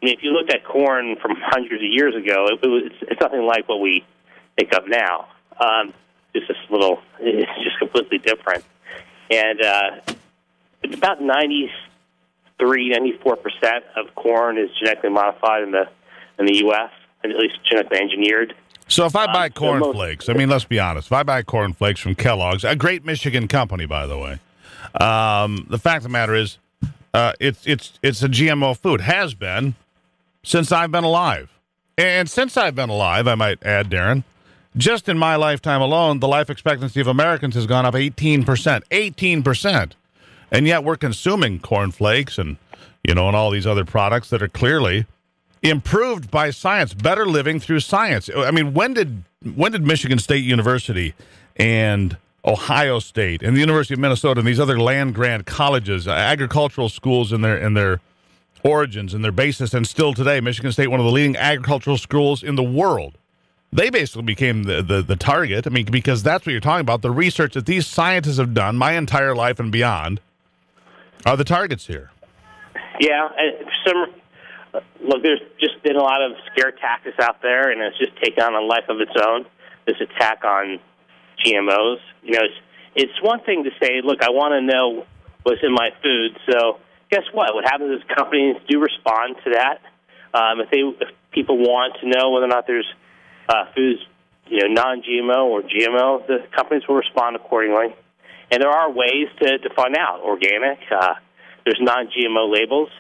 If you looked at corn from hundreds of years ago, it's nothing like what we think of now. It's just completely different. And it's about 93%, 94% of corn is genetically modified in the U.S., and at least genetically engineered. So if I buy cornflakes, let's be honest. If I buy cornflakes from Kellogg's, a great Michigan company, by the way, the fact of the matter is, it's a GMO food. Has been since I've been alive. And since I've been alive, I might add, Daren, just in my lifetime alone, the life expectancy of Americans has gone up 18%. 18%. And yet we're consuming cornflakes and all these other products that are clearly improved by science, better living through science. When did Michigan State University and Ohio State and the University of Minnesota and these other land-grant colleges, agricultural schools in their origins and their basis, and still today, Michigan State, one of the leading agricultural schools in the world, they basically became the target. Because that's what you're talking about. The research that these scientists have done my entire life and beyond are the targets here. Yeah, look, there's just been a lot of scare tactics out there, and it's just taken on a life of its own, this attack on GMOs. It's one thing to say, look, I want to know what's in my food. So guess what? What happens is companies do respond to that. If people want to know whether or not there's foods, non-GMO or GMO, the companies will respond accordingly. And there are ways to find out. Organic, there's non-GMO labels.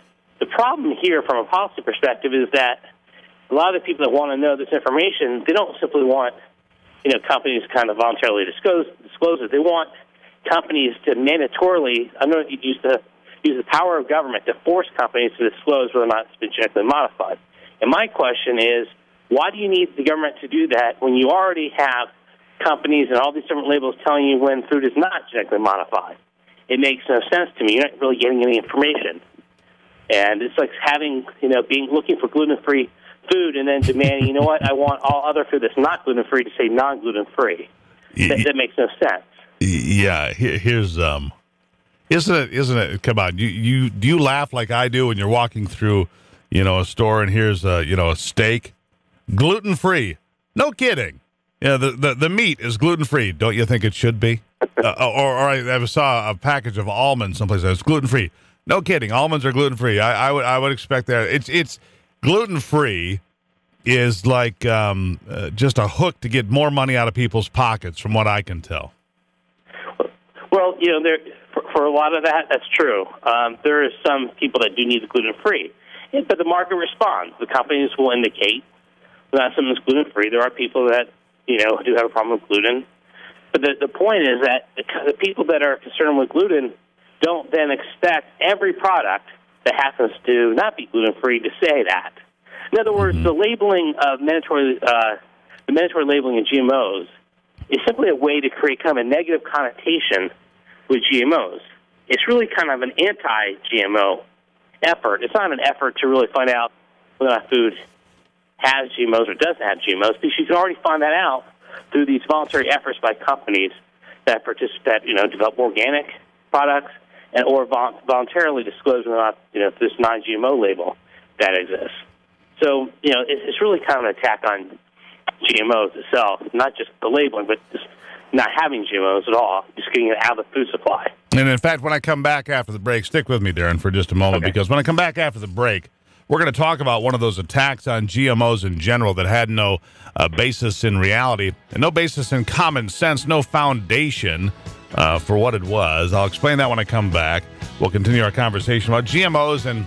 The problem here from a policy perspective is that a lot of the people that want to know this information, they don't simply want companies kind of voluntarily disclose it. They want companies to mandatorily, use the power of government to force companies to disclose whether or not it's been genetically modified. And my question is, why do you need the government to do that when you already have companies and all these different labels telling you when food is not genetically modified. It makes no sense to me. You're not really getting any information. And it's like having, looking for gluten-free food and then demanding, you know what, I want all other food that's not gluten-free to say non-gluten-free. That makes no sense. Yeah, here's isn't it? Come on, do you laugh like I do when you're walking through, a store and here's a steak, gluten-free? No kidding. Yeah, the meat is gluten-free. Don't you think it should be? Or I saw a package of almonds someplace that's gluten-free. No kidding. Almonds are gluten-free. I would expect that. It's gluten-free is like just a hook to get more money out of people's pockets, from what I can tell. Well, for a lot of that's true. There are some people that do need the gluten-free, but the market responds. The companies will indicate that something's gluten-free. There are people that do have a problem with gluten, but the point is that the people that are concerned with gluten don't then expect every product that happens to not be gluten-free to say that. In other words, the labeling of mandatory labeling of GMOs is simply a way to create kind of a negative connotation with GMOs. It's really kind of an anti-GMO effort. It's not an effort to really find out whether or not food has GMOs or doesn't have GMOs, because you can already find that out through these voluntary efforts by companies that develop organic products or voluntarily disclose whether or not this non-GMO label that exists. So it's really kind of an attack on GMOs itself, not just the labeling, but just not having GMOs at all, just getting it out of the food supply. And in fact, when I come back after the break, stick with me, Daren, for just a moment, because when I come back after the break, we're going to talk about one of those attacks on GMOs in general that had no basis in reality and no basis in common sense, no foundation for what it was. I'll explain that when I come back. We'll continue our conversation about GMOs and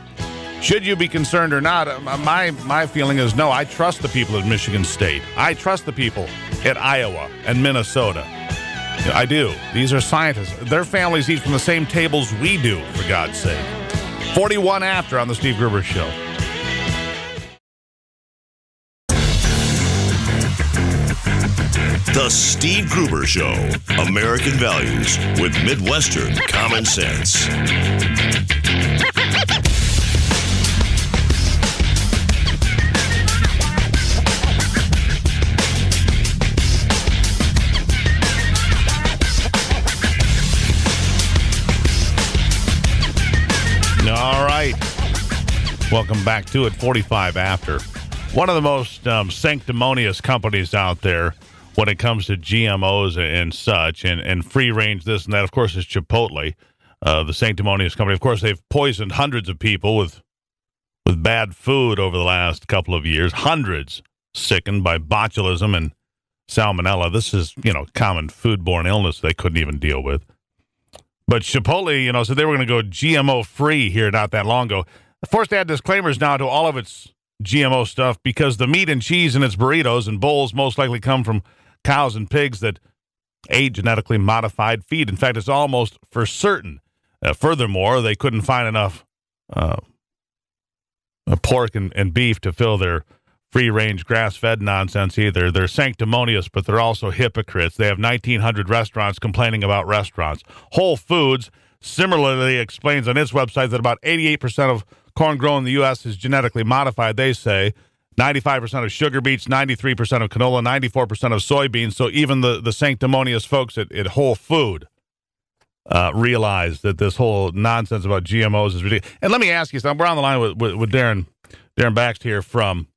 should you be concerned or not. My feeling is no. I trust the people at Michigan State. I trust the people at Iowa and Minnesota. I do. These are scientists. Their families eat from the same tables we do, for God's sake. 41 after on the Steve Gruber Show. The Steve Gruber Show. American values with Midwestern common sense. All right. Welcome back to it, 45 after. One of the most sanctimonious companies out there when it comes to GMOs and such, and free-range this and that, of course, is Chipotle, the sanctimonious company. Of course, they've poisoned hundreds of people with bad food over the last couple of years. Hundreds sickened by botulism and salmonella. This is, common foodborne illness they couldn't even deal with. But Chipotle, said they were going to go GMO-free here not that long ago. Forced to add disclaimers now to all of its GMO stuff because the meat and cheese in its burritos and bowls most likely come from cows and pigs that ate genetically modified feed. In fact, it's almost for certain. Furthermore, they couldn't find enough pork and beef to fill their free-range grass-fed nonsense either. They're sanctimonious, but they're also hypocrites. They have 1,900 restaurants complaining about restaurants. Whole Foods similarly explains on its website that about 88% of corn grown in the U.S. is genetically modified, they say. 95% of sugar beets, 93% of canola, 94% of soybeans. So even the sanctimonious folks at Whole Food realize that this whole nonsense about GMOs is ridiculous. And let me ask you something. We're on the line with Daren Bakst here from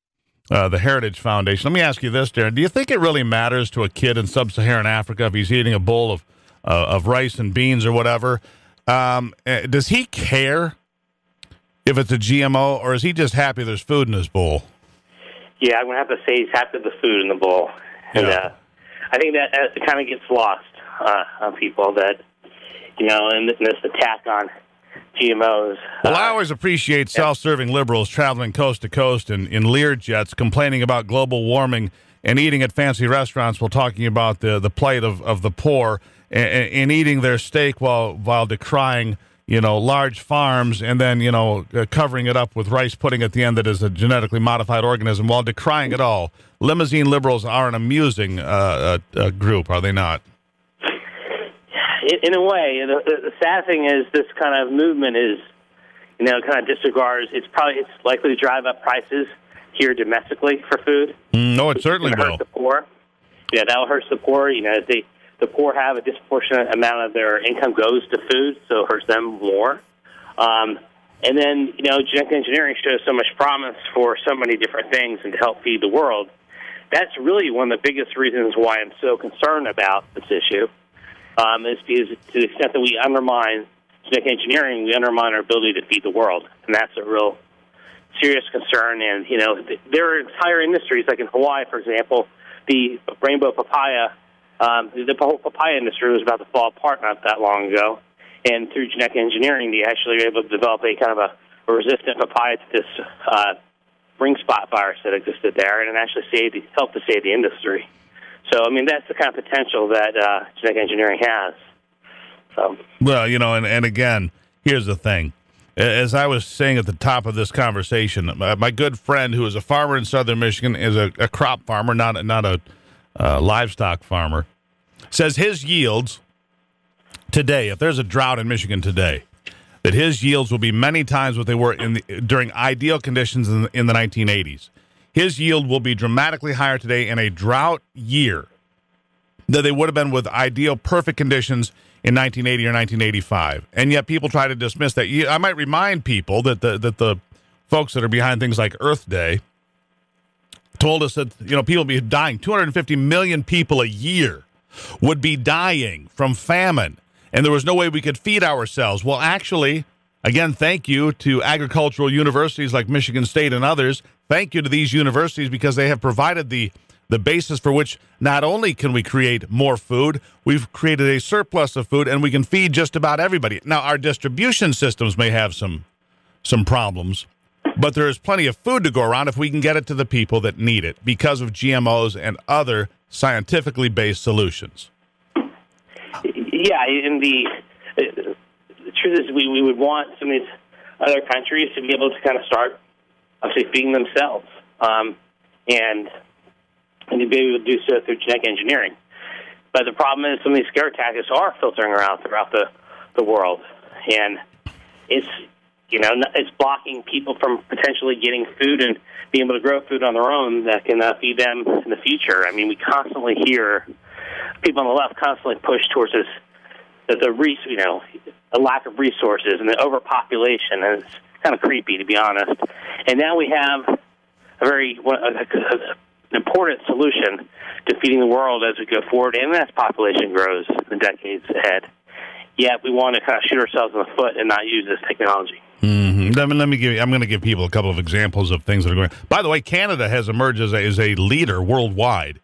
the Heritage Foundation. Let me ask you this, Daren. Do you think it really matters to a kid in sub-Saharan Africa if he's eating a bowl of rice and beans or whatever? Does he care if it's a GMO, or is he just happy there's food in his bowl? Yeah, I'm going to have to say he's happy with the food in the bowl. And I think that kind of gets lost on people that, and this attack on GMOs. Well, I always appreciate self-serving liberals traveling coast to coast in Learjets complaining about global warming and eating at fancy restaurants while talking about the plight of the poor and eating their steak while decrying, large farms and then, covering it up with rice pudding at the end that is a genetically modified organism while decrying it all. Limousine liberals are an amusing group, are they not? In a way, the sad thing is this kind of movement is, kind of disregards. It's likely to drive up prices here domestically for food. No, it certainly will. Hurt the poor. Yeah, that will hurt the poor. The poor have a disproportionate amount of their income goes to food, so it hurts them more. And then, genetic engineering shows so much promise for so many different things and to help feed the world. That's really one of the biggest reasons why I'm so concerned about this issue. Is because to the extent that we undermine genetic engineering, we undermine our ability to feed the world, and that's a real serious concern. And there are entire industries, like in Hawaii, for example, the rainbow papaya. The whole papaya industry was about to fall apart not that long ago, and through genetic engineering, they actually were able to develop a kind of a resistant papaya to this ring spot virus that existed there, and it actually helped to save the industry. So, that's the kind of potential that genetic engineering has. So. Well, and again, here's the thing. As I was saying at the top of this conversation, my good friend who is a farmer in southern Michigan is a crop farmer, not a livestock farmer, says his yields today, if there's a drought in Michigan today, that his yields will be many times what they were during ideal conditions in the 1980s. His yield will be dramatically higher today in a drought year than they would have been with ideal, perfect conditions in 1980 or 1985. And yet people try to dismiss that. I might remind people that the folks that are behind things like Earth Day told us that people would be dying. 250 million people a year would be dying from famine, and there was no way we could feed ourselves. Well, actually, again, thank you to agricultural universities like Michigan State and others. Thank you to these universities because they have provided the basis for which not only can we create more food, we've created a surplus of food, and we can feed just about everybody. Now, our distribution systems may have some problems, but there is plenty of food to go around if we can get it to the people that need it because of GMOs and other scientifically based solutions. Yeah, and the truth is we would want some of these other countries to be able to kind of start obviously feeding themselves and to be able to do so through genetic engineering. But the problem is some of these scare tactics are filtering around throughout the world, and it's blocking people from potentially getting food and being able to grow food on their own that can feed them in the future. We constantly hear people on the left constantly push towards this, a lack of resources and the overpopulation, and it's kind of creepy, to be honest. And now we have an important solution to feeding the world as we go forward, and as population grows in the decades ahead. Yet we want to kind of shoot ourselves in the foot and not use this technology. Mm-hmm. I'm going to give people a couple of examples of things that are going. By the way, Canada has emerged as a leader worldwide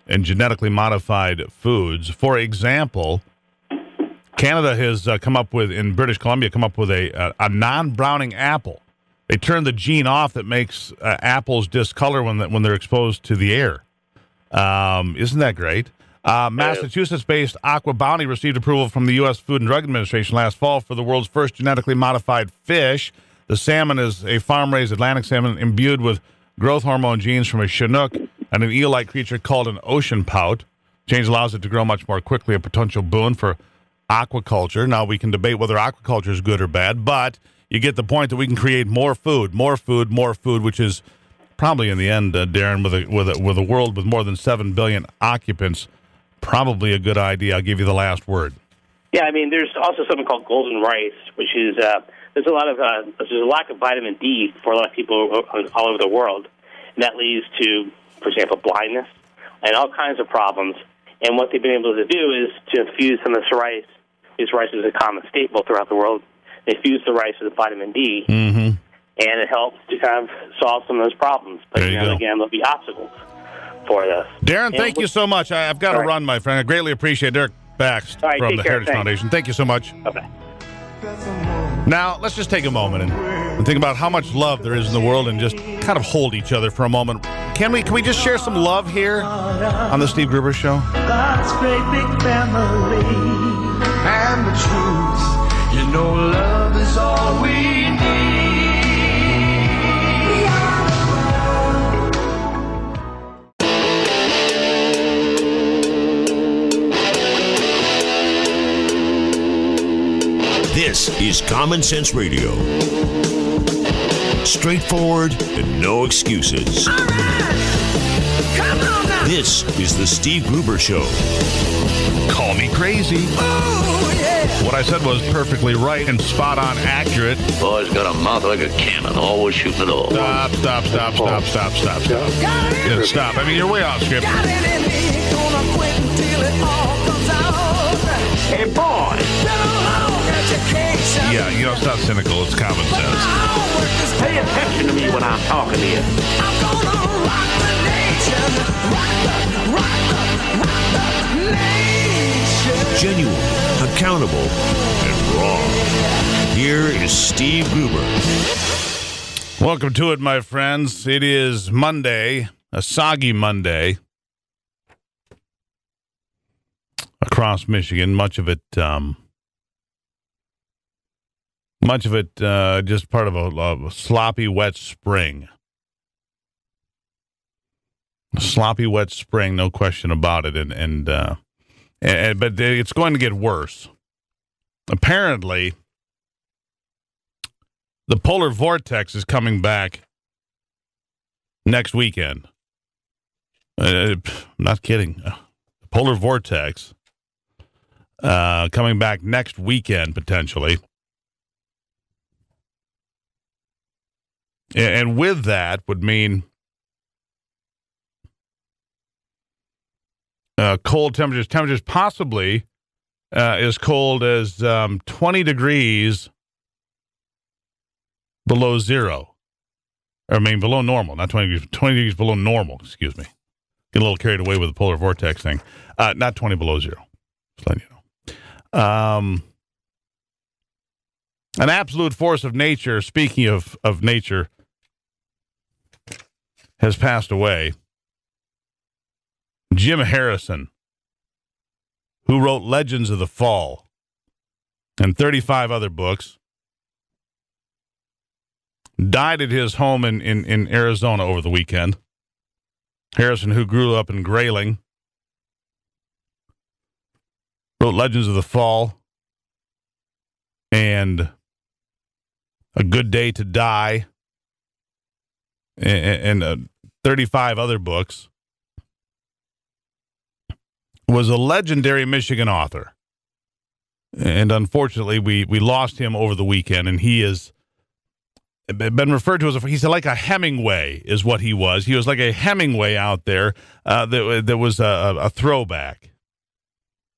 in genetically modified foods. For example, Canada has in British Columbia, come up with a non-browning apple. They turn the gene off that makes apples discolor when they're exposed to the air. Isn't that great? Massachusetts-based Aqua Bounty received approval from the U.S. Food and Drug Administration last fall for the world's first genetically modified fish. The salmon is a farm-raised Atlantic salmon imbued with growth hormone genes from a Chinook and an eel-like creature called an ocean pout. Change allows it to grow much more quickly, a potential boon for aquaculture. Now, we can debate whether aquaculture is good or bad, but you get the point that we can create more food, which is probably in the end, Daren, with a world with more than 7 billion occupants, probably a good idea. I'll give you the last word. Yeah, there's also something called golden rice, which is there's a lack of vitamin D for a lot of people all over the world, and that leads to, for example, blindness and all kinds of problems. And what they've been able to do is to infuse some of this rice. This rice is a common staple throughout the world. They fuse the rice with vitamin D, and it helps to kind of solve some of those problems. But again, there'll be obstacles for this. Daren, thank you so much. I've got to run, my friend. I greatly appreciate it. Daren Bakst from the Heritage Foundation. Thank you so much. Okay. Now, let's just take a moment and think about how much love there is in the world and just kind of hold each other for a moment. Can we just share some love here on the Steve Gruber Show? God's great big family, and the truth You know love is all we need. This is Common Sense Radio. Straightforward and no excuses. All right. Come on now. This is the Steve Gruber Show. Call me crazy. Oh, yeah. What I said was perfectly right and spot on accurate. Boy's got a mouth like a cannon, always shooting it all. Stop. Yeah, stop. I mean, you're way off script. Got it in me, gonna quit until it all comes out. Hey, boy. Been a long education. Yeah, you know, it's not cynical. It's common sense. My homework is Pay attention to me when I'm talking to you. I'm gonna rock the nation. Rock the nation. Genuine, accountable, and raw. Here is Steve Gruber. Welcome to it, my friends. It is Monday, a soggy Monday across Michigan. Much of it just part of a sloppy, wet spring. A sloppy, wet spring, no question about it. But it's going to get worse. Apparently, the polar vortex is coming back next weekend. Not kidding. The polar vortex coming back next weekend, potentially. And with that would mean cold temperatures possibly as cold as 20 degrees below zero. I mean, below normal, not 20 degrees, 20 degrees below normal, excuse me. Get a little carried away with the polar vortex thing. Not 20 below zero. Just letting you know. An absolute force of nature, speaking of nature, has passed away. Jim Harrison, who wrote Legends of the Fall and 35 other books, died at his home in Arizona over the weekend. Harrison, who grew up in Grayling, wrote Legends of the Fall and A Good Day to Die and 35 other books. Was a legendary Michigan author. And unfortunately, we lost him over the weekend, and he has been referred to as he's like a Hemingway is what he was. He was like a Hemingway out there that was a throwback,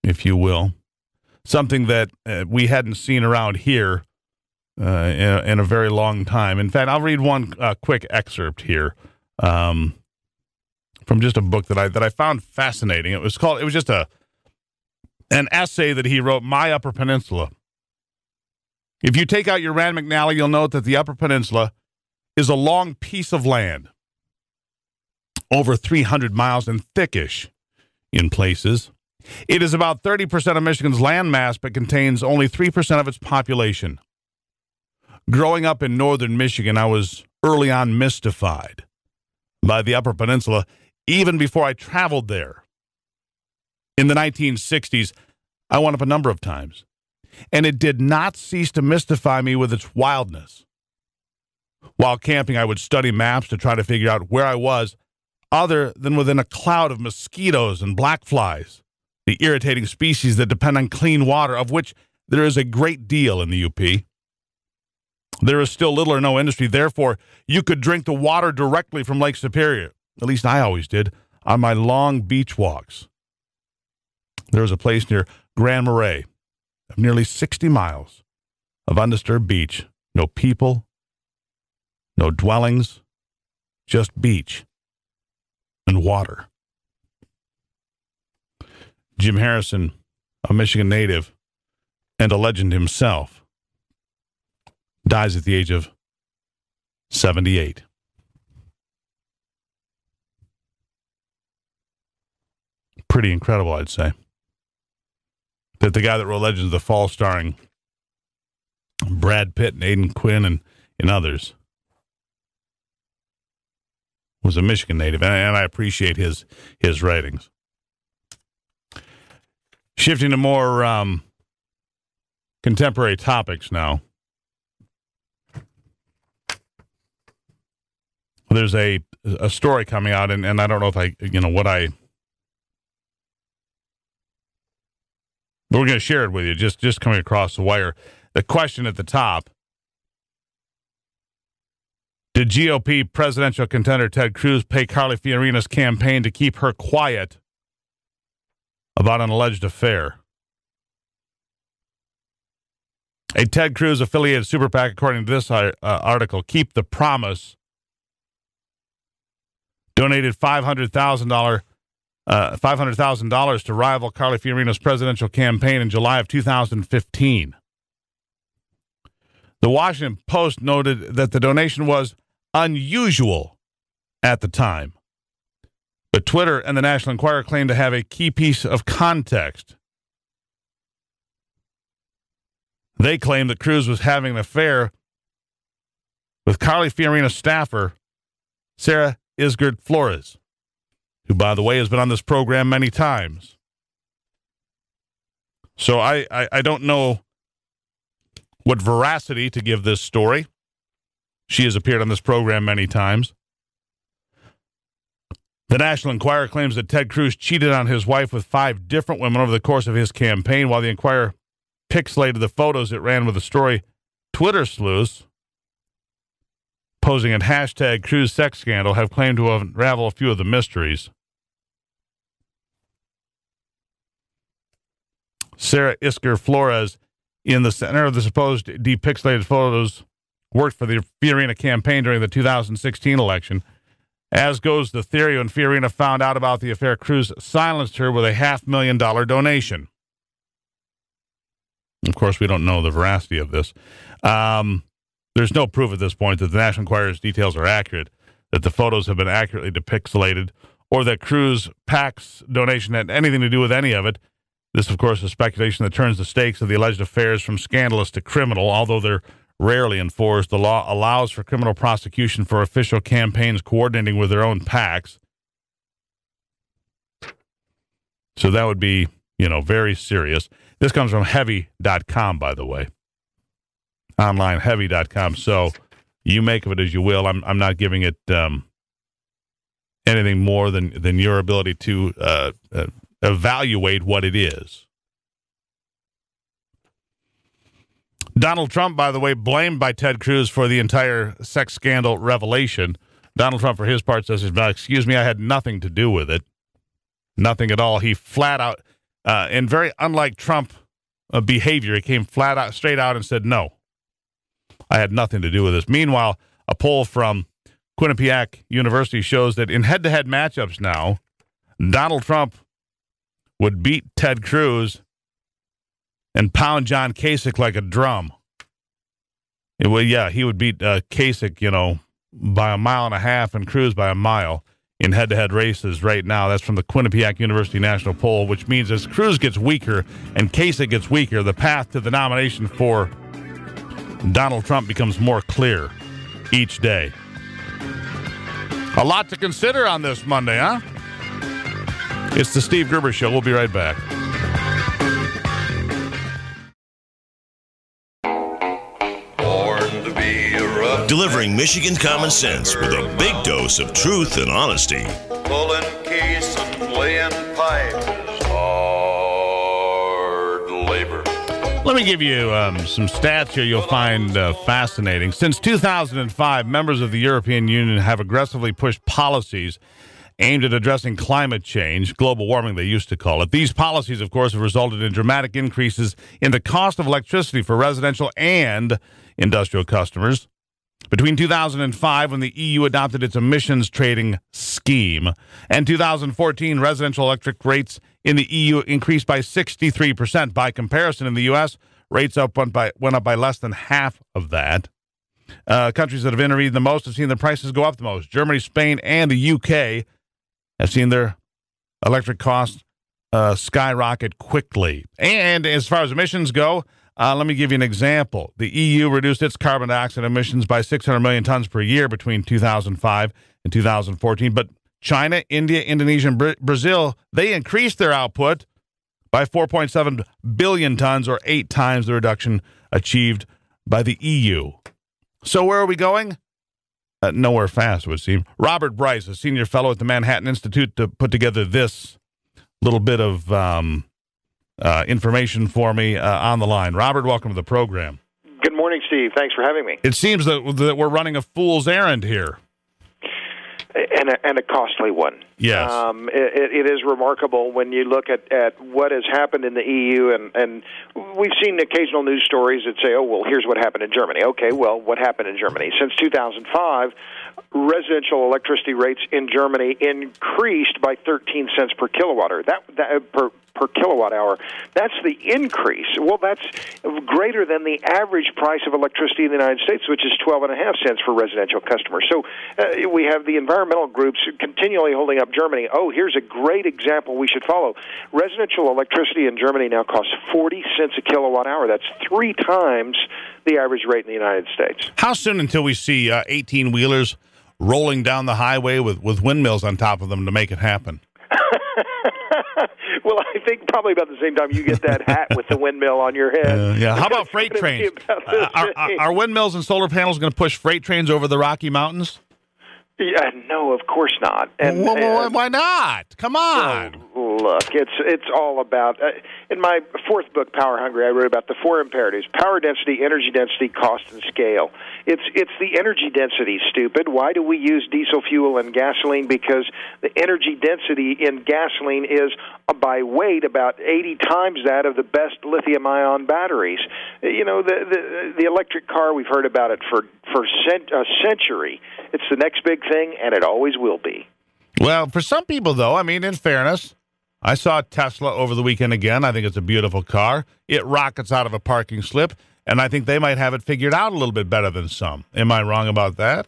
if you will. Something that we hadn't seen around here in a very long time. In fact, I'll read one quick excerpt here from just a book that I found fascinating. It was just an essay that he wrote, My Upper Peninsula. If you take out your Rand McNally, you'll note that the Upper Peninsula is a long piece of land, over 300 miles and thickish in places. It is about 30% of Michigan's landmass, but contains only 3% of its population. Growing up in northern Michigan, I was early on mystified by the Upper Peninsula, even before I traveled there. In the 1960s, I went up a number of times, and it did not cease to mystify me with its wildness. While camping, I would study maps to try to figure out where I was, other than within a cloud of mosquitoes and black flies, the irritating species that depend on clean water, of which there is a great deal in the UP. There is still little or no industry. Therefore, you could drink the water directly from Lake Superior. At least I always did, on my long beach walks. There was a place near Grand Marais of nearly 60 miles of undisturbed beach. No people, no dwellings, just beach and water. Jim Harrison, a Michigan native and a legend himself, dies at the age of 78. Pretty incredible, I'd say. That the guy that wrote Legends of the Fall, starring Brad Pitt and Aidan Quinn and others, was a Michigan native, and I appreciate his writings. Shifting to more contemporary topics now. There's a story coming out, and I don't know if we're going to share it with you, just coming across the wire. The question at the top: did GOP presidential contender Ted Cruz pay Carly Fiorina's campaign to keep her quiet about an alleged affair? A Ted Cruz-affiliated super PAC, according to this article, Keep the Promise, donated $500,000 to rival Carly Fiorina's presidential campaign in July of 2015. The Washington Post noted that the donation was unusual at the time, but Twitter and the National Enquirer claimed to have a key piece of context. They claimed that Cruz was having an affair with Carly Fiorina's staffer, Sarah Isgard Flores, who, by the way, has been on this program many times. So I don't know what veracity to give this story. She has appeared on this program many times. The National Enquirer claims that Ted Cruz cheated on his wife with 5 different women over the course of his campaign, while the Enquirer pixelated the photos it ran with the story. Twitter sleuths, posing at hashtag Cruz sex scandal, have claimed to unravel a few of the mysteries. Sarah Isgard Flores, in the center of the supposed depixelated photos, worked for the Fiorina campaign during the 2016 election. As goes the theory, when Fiorina found out about the affair, Cruz silenced her with a $500,000 donation. Of course, we don't know the veracity of this. There's no proof at this point that the National Enquirer's details are accurate, that the photos have been accurately depixelated, or that Cruz PAC's donation had anything to do with any of it. This, of course, is speculation that turns the stakes of the alleged affairs from scandalous to criminal. Although they're rarely enforced, the law allows for criminal prosecution for official campaigns coordinating with their own PACs. So that would be, very serious. This comes from heavy.com, by the way. Online, heavy.com. So you make of it as you will. I'm not giving it anything more than your ability to evaluate what it is. Donald Trump, by the way, blamed by Ted Cruz for the entire sex scandal revelation. Donald Trump, for his part, says, excuse me, I had nothing to do with it. Nothing at all. He flat out, and very unlike Trump behavior, he came straight out and said, no, I had nothing to do with this. Meanwhile, a poll from Quinnipiac University shows that in head-to-head matchups now, Donald Trump would beat Ted Cruz and pound John Kasich like a drum. He would beat Kasich, by 1.5 miles and Cruz by 1 mile in head-to-head races right now. That's from the Quinnipiac University National Poll, which means as Cruz gets weaker and Kasich gets weaker, the path to the nomination for Donald Trump becomes more clear each day. A lot to consider on this Monday, huh? It's the Steve Gruber Show. We'll be right back. Delivering Michigan common sense with a big dose of truth and honesty. Pulling keys and laying pipe is hard labor. Let me give you some stats here you'll find fascinating. Since 2005, members of the European Union have aggressively pushed policies aimed at addressing climate change, global warming they used to call it. These policies, of course, have resulted in dramatic increases in the cost of electricity for residential and industrial customers. Between 2005, when the EU adopted its emissions trading scheme, and 2014, residential electric rates in the EU increased by 63%. By comparison, in the U.S., rates went up by less than half of that. Countries that have intervened the most have seen their prices go up the most. Germany, Spain, and the U.K. have seen their electric costs skyrocket quickly. And as far as emissions go, Let me give you an example. The EU reduced its carbon dioxide emissions by 600 million tons per year between 2005 and 2014. But China, India, Indonesia, and Brazil, they increased their output by 4.7 billion tons, or 8 times the reduction achieved by the EU. So where are we going? Nowhere fast, it would seem. Robert Bryce, a senior fellow at the Manhattan Institute, to put together this little bit of information for me on the line. Robert, welcome to the program. Good morning, Steve. Thanks for having me. It seems that we're running a fool's errand here. And a costly one. Yes. It is remarkable when you look at what has happened in the EU, and we've seen occasional news stories that say, oh, well, here's what happened in Germany. Okay, well, what happened in Germany? Since 2005, residential electricity rates in Germany increased by 13 cents per kilowatt hour. Per kilowatt hour. That's the increase. Well, that's greater than the average price of electricity in the United States, which is 12.5 cents for residential customers. So we have the environmental groups continually holding up Germany. Oh, here's a great example we should follow. Residential electricity in Germany now costs 40 cents a kilowatt hour. That's 3 times the average rate in the United States. How soon until we see 18-wheelers rolling down the highway with windmills on top of them to make it happen? Well, I think probably about the same time you get that hat with the windmill on your head. Yeah. How about freight trains? Are windmills and solar panels going to push freight trains over the Rocky Mountains? Yeah, no, of course not. And why not? Come on. Look, it's all about. In my 4th book, Power Hungry, I wrote about the 4 imperatives: power density, energy density, cost, and scale. It's the energy density, stupid. Why do we use diesel fuel and gasoline? Because the energy density in gasoline is by weight about 80 times that of the best lithium-ion batteries. You know, the electric car, we've heard about it for a century. It's the next big thing, and it always will be. Well, for some people, though, I mean, in fairness, I saw Tesla over the weekend again. I think it's a beautiful car. It rockets out of a parking slip, and I think they might have it figured out a little bit better than some. Am I wrong about that?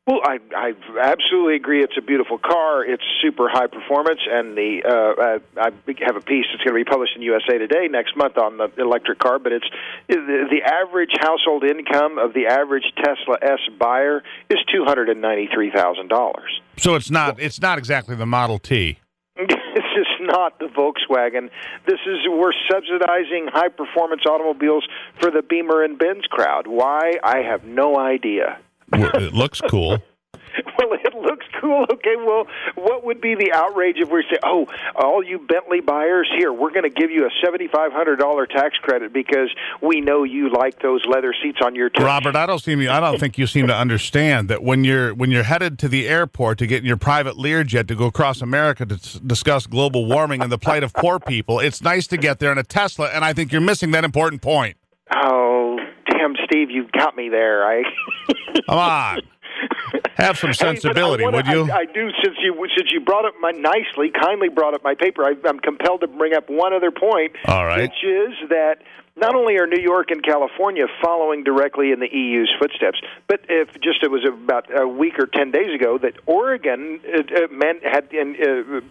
Well, I absolutely agree. It's a beautiful car. It's super high performance, and I have a piece that's going to be published in USA Today next month on the electric car. But it's the average household income of the average Tesla S buyer is $293,000. So it's not exactly the Model T. This is not the Volkswagen. We're subsidizing high performance automobiles for the Beamer and Benz crowd. Why? I have no idea. Well, it looks cool. Well, it looks cool. Okay, well, what would be the outrage if we say, oh, all you Bentley buyers, here, we're going to give you a $7,500 tax credit because we know you like those leather seats on your Tesla. Robert, I don't think you seem to understand that when you're headed to the airport to get in your private Learjet to go across America to discuss global warming and the plight of poor people, it's nice to get there in a Tesla, and I think you're missing that important point. Oh, damn, Steve, you've got me there. Come on. Have some sensibility, would you? I do. Since you brought up kindly brought up my paper, I'm compelled to bring up one other point. All right. Which is that not only are New York and California following directly in the EU's footsteps, but it was about a week or 10 days ago that Oregon had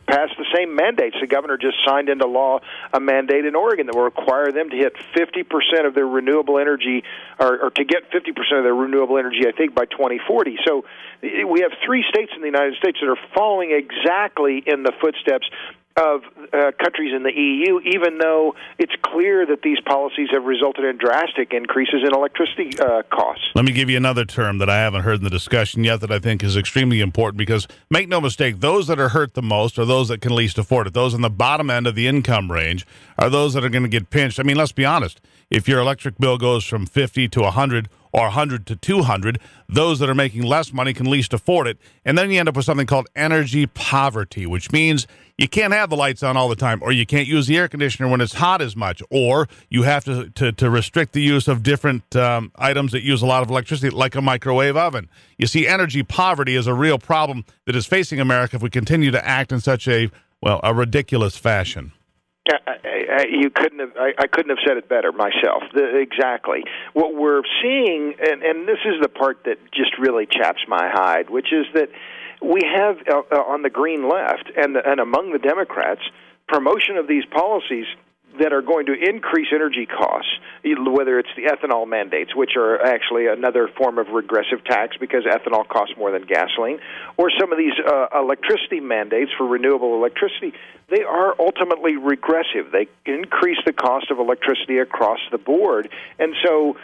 passed the same mandates. The governor just signed into law a mandate in Oregon that will require them to hit 50% of their renewable energy, or to get 50% of their renewable energy, I think, by 2040. So we have 3 states in the United States that are following exactly in the footsteps of countries in the EU, even though it's clear that these policies have resulted in drastic increases in electricity costs. Let me give you another term that I haven't heard in the discussion yet that I think is extremely important, because make no mistake, those that are hurt the most are those that can least afford it. Those on the bottom end of the income range are those that are going to get pinched. I mean, let's be honest. If your electric bill goes from 50 to 100 or 100 to 200, those that are making less money can least afford it. And then you end up with something called energy poverty, which means you can't have the lights on all the time, or you can't use the air conditioner when it's hot as much, or you have to restrict the use of different items that use a lot of electricity, like a microwave oven. You see, energy poverty is a real problem that is facing America if we continue to act in such a ridiculous fashion. I couldn't have said it better myself. Exactly. What we're seeing, and this is the part that just really chaps my hide, which is that we have on the green left and among the Democrats promotion of these policies that are going to increase energy costs, whether it's the ethanol mandates, which are actually another form of regressive tax because ethanol costs more than gasoline, or some of these electricity mandates for renewable electricity, they are ultimately regressive. They increase the cost of electricity across the board. And so,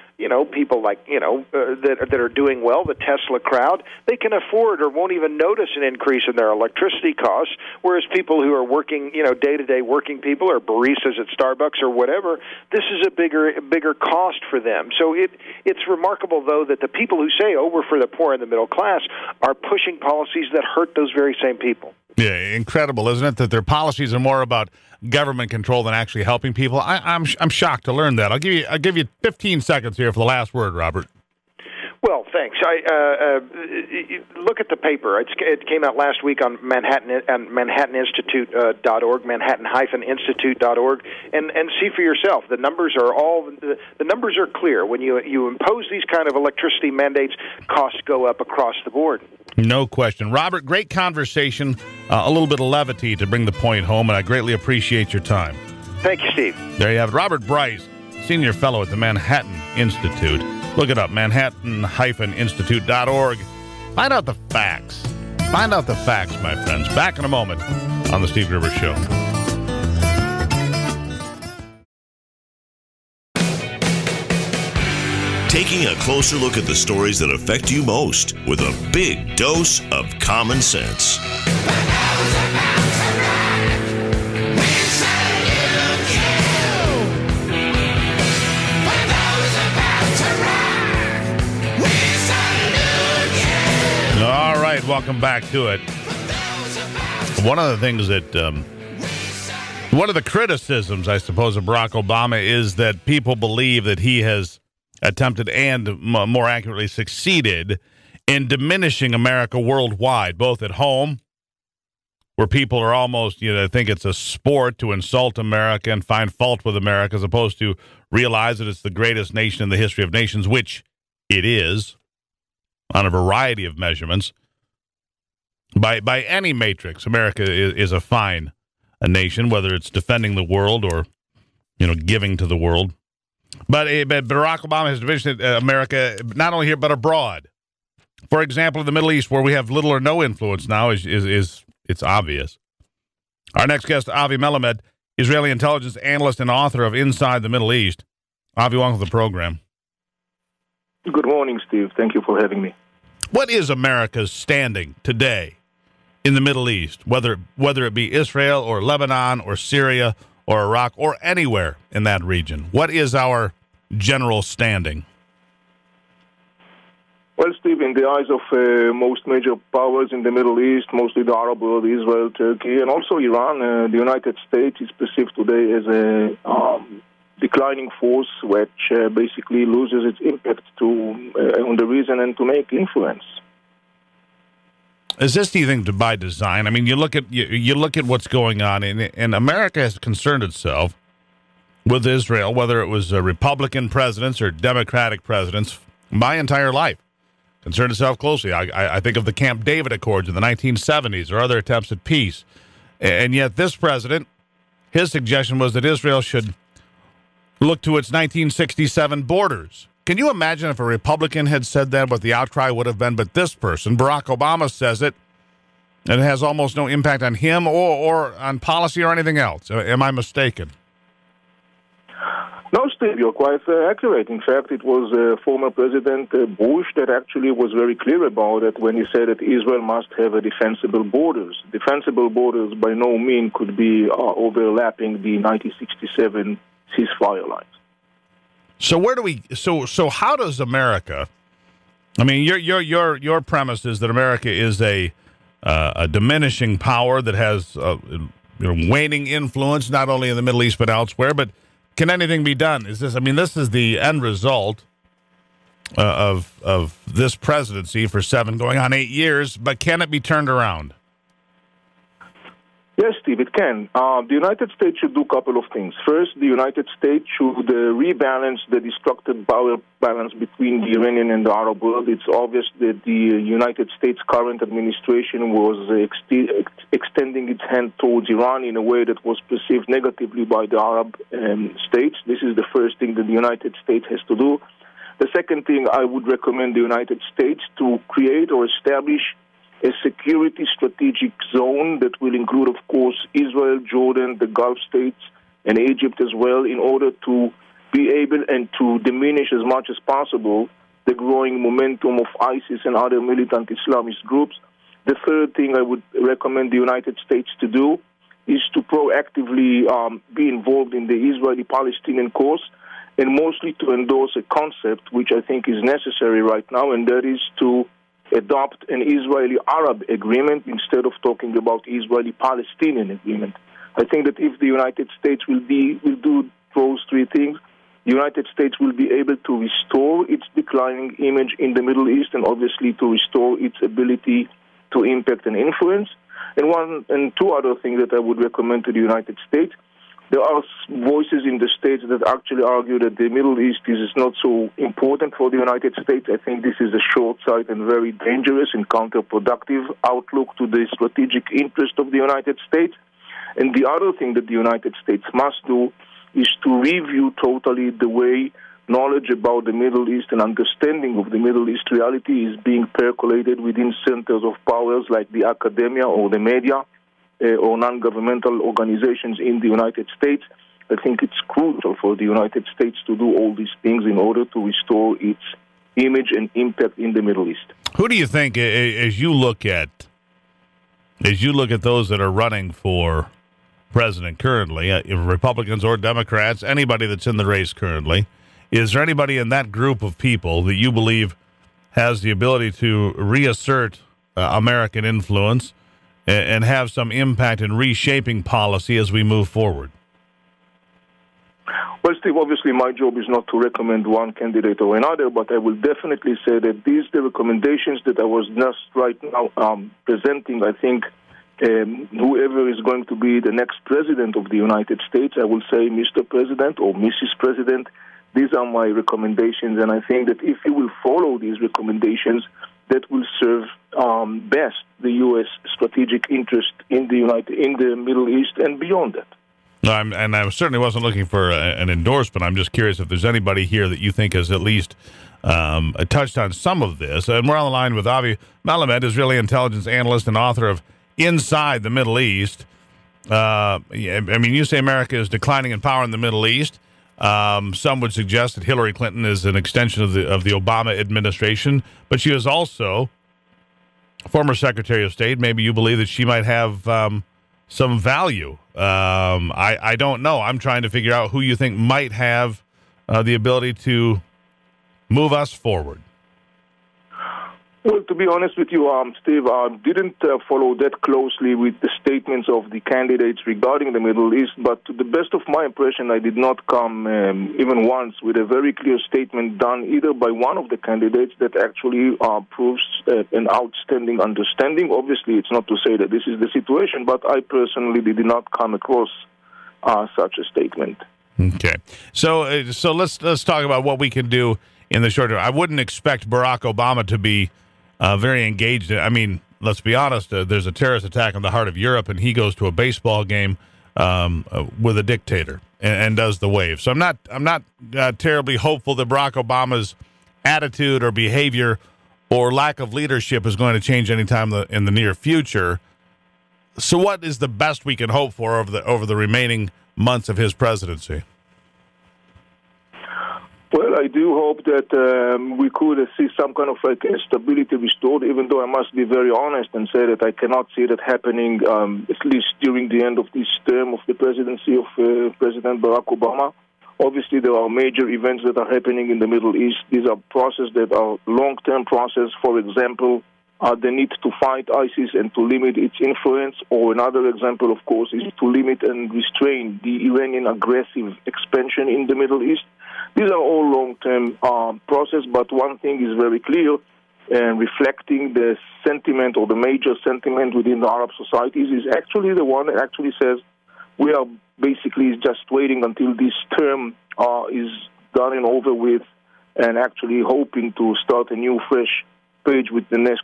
people like, that are doing well, the Tesla crowd, they can afford or won't even notice an increase in their electricity costs, whereas people who are working, day-to-day working people or baristas at Starbucks or whatever, this is a bigger cost for them. So it's remarkable, though, that the people who say, we're for the poor and the middle class are pushing policies that hurt those very same people. Yeah, incredible, isn't it, that their policies are more about government control than actually helping people? I'm shocked to learn that. I'll give you 15 seconds here for the last word, Robert. Well, thanks. Look at the paper. It came out last week on ManhattanInstitute.org, Manhattan-Institute.org, and see for yourself. The numbers are clear. When you impose these kind of electricity mandates, costs go up across the board. No question. Robert, great conversation, a little bit of levity to bring the point home, and I greatly appreciate your time. Thank you, Steve. There you have it. Robert Bryce, Senior Fellow at the Manhattan Institute. Look it up, Manhattan-Institute.org. Find out the facts. Find out the facts, my friends. Back in a moment on The Steve Gruber Show. Taking a closer look at the stories that affect you most with a big dose of common sense. All right, welcome back to it. One of the things that, one of the criticisms, I suppose, of Barack Obama is that people believe that he has attempted and more accurately succeeded in diminishing America worldwide, both at home, where people are almost, think it's a sport to insult America and find fault with America, as opposed to realize that it's the greatest nation in the history of nations, which it is, on a variety of measurements. By any matrix, America is a fine nation, whether it's defending the world or, giving to the world. But Barack Obama has divided America not only here but abroad. For example, in the Middle East, where we have little or no influence now, is it's obvious. Our next guest, Avi Melamed, Israeli intelligence analyst and author of Inside the Middle East. Avi, welcome to the program. Good morning, Steve. Thank you for having me. What is America's standing today in the Middle East, whether it be Israel or Lebanon or Syria or Iraq or anywhere in that region? What is our general standing? Well, Steve, in the eyes of most major powers in the Middle East, mostly the Arab world, Israel, Turkey, and also Iran, the United States is perceived today as a declining force which basically loses its impact on the region and to make influence. Is this, do you think, by design? I mean, you look at what's going on, and America has concerned itself with Israel, whether it was Republican presidents or Democratic presidents, my entire life. Concerned itself closely. I think of the Camp David Accords in the 1970s or other attempts at peace. And yet this president, his suggestion was that Israel should look to its 1967 borders. Can you imagine if a Republican had said that, what the outcry would have been? But this person, Barack Obama, says it, and it has almost no impact on him or on policy or anything else. Am I mistaken? No, Steve, you're quite accurate. In fact, it was former President Bush that actually was very clear about it when he said that Israel must have a defensible borders. Defensible borders by no means could be overlapping the 1967 ceasefire lines. So where do we? So how does America? I mean, your premise is that America is a diminishing power that has waning influence not only in the Middle East but elsewhere. But can anything be done? Is this? I mean, this is the end result of this presidency for 7 going on 8 years. But can it be turned around? Yes, Steve, it can. The United States should do a couple of things. First, the United States should rebalance the destructive power balance between the Iranian and the Arab world. It's obvious that the United States current administration was extending its hand towards Iran in a way that was perceived negatively by the Arab states. This is the first thing that the United States has to do. The second thing, I would recommend the United States to create or establish a security strategic zone that will include, of course, Israel, Jordan, the Gulf states, and Egypt as well, in order to be able and to diminish as much as possible the growing momentum of ISIS and other militant Islamist groups. The third thing I would recommend the United States to do is to proactively be involved in the Israeli-Palestinian cause, and mostly to endorse a concept which I think is necessary right now, and that is to adopt an Israeli-Arab agreement instead of talking about Israeli-Palestinian agreement. I think that if the United States will do those three things, the United States will be able to restore its declining image in the Middle East and obviously to restore its ability to impact and influence. And two other things that I would recommend to the United States. There are voices in the States that actually argue that the Middle East is not so important for the United States. I think this is a short-sighted and very dangerous and counterproductive outlook to the strategic interest of the United States. And the other thing that the United States must do is to review totally the way knowledge about the Middle East and understanding of the Middle East reality is being percolated within centers of powers like the academia or the media, or non-governmental organizations in the United States. I think it's crucial for the United States to do all these things in order to restore its image and impact in the Middle East. Who do you think, as you look at those that are running for president currently, Republicans or Democrats, anybody that's in the race currently, is there anybody in that group of people that you believe has the ability to reassert American influence and have some impact in reshaping policy as we move forward? Well, Steve, obviously my job is not to recommend one candidate or another, but I will definitely say that the recommendations that I was just right now presenting, I think whoever is going to be the next president of the United States, I will say Mr. President or Mrs. President, these are my recommendations, and I think that if you will follow these recommendations, that will serve best the U.S. strategic interest in the Middle East and beyond that. No, I certainly wasn't looking for an endorsement. I'm just curious if there's anybody here that you think has at least touched on some of this. And we're on the line with Avi Melamed, Israeli intelligence analyst and author of Inside the Middle East. I mean, you say America is declining in power in the Middle East. Some would suggest that Hillary Clinton is an extension of the Obama administration, but she is also former Secretary of State. Maybe you believe that she might have some value. I don't know. I'm trying to figure out who you think might have the ability to move us forward. Well, to be honest with you, Steve, I didn't follow that closely with the statements of the candidates regarding the Middle East, but to the best of my impression, I did not come even once with a very clear statement done either by one of the candidates that actually proves an outstanding understanding. Obviously, it's not to say that this is the situation, but I personally did not come across such a statement. Okay. So let's talk about what we can do in the short term. I wouldn't expect Barack Obama to be very engaged. I mean, let's be honest. There's a terrorist attack in the heart of Europe, and he goes to a baseball game with a dictator and does the wave. So I'm not terribly hopeful that Barack Obama's attitude or behavior or lack of leadership is going to change anytime in the near future. So what is the best we can hope for over the remaining months of his presidency? Well, I do hope that we could see some kind of stability restored, even though I must be very honest and say that I cannot see that happening, at least during the end of this term of the presidency of President Barack Obama. Obviously, there are major events that are happening in the Middle East. These are processes that are long-term process. For example, the need to fight ISIS and to limit its influence, or another example, of course, is to limit and restrain the Iranian aggressive expansion in the Middle East. These are all long-term process, but one thing is very clear. and reflecting the sentiment or the major sentiment within the Arab societies, is actually the one that actually says we are basically just waiting until this term is done and over with, and actually hoping to start a new, fresh page with the next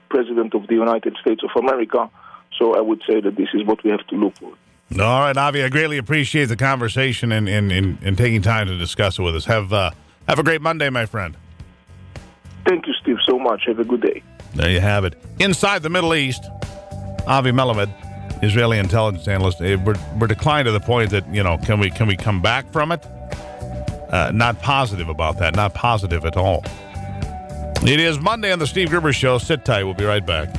president of the United States of America. So I would say that this is what we have to look for. All right, Avi, I greatly appreciate the conversation and taking time to discuss it with us. Have a great Monday, my friend. Thank you, Steve, so much. Have a good day. There you have it. Inside the Middle East, Avi Melamed, Israeli intelligence analyst. We're declined to the point that, can we come back from it? Not positive about that. Not positive at all. It is Monday on the Steve Gruber Show. Sit tight. We'll be right back.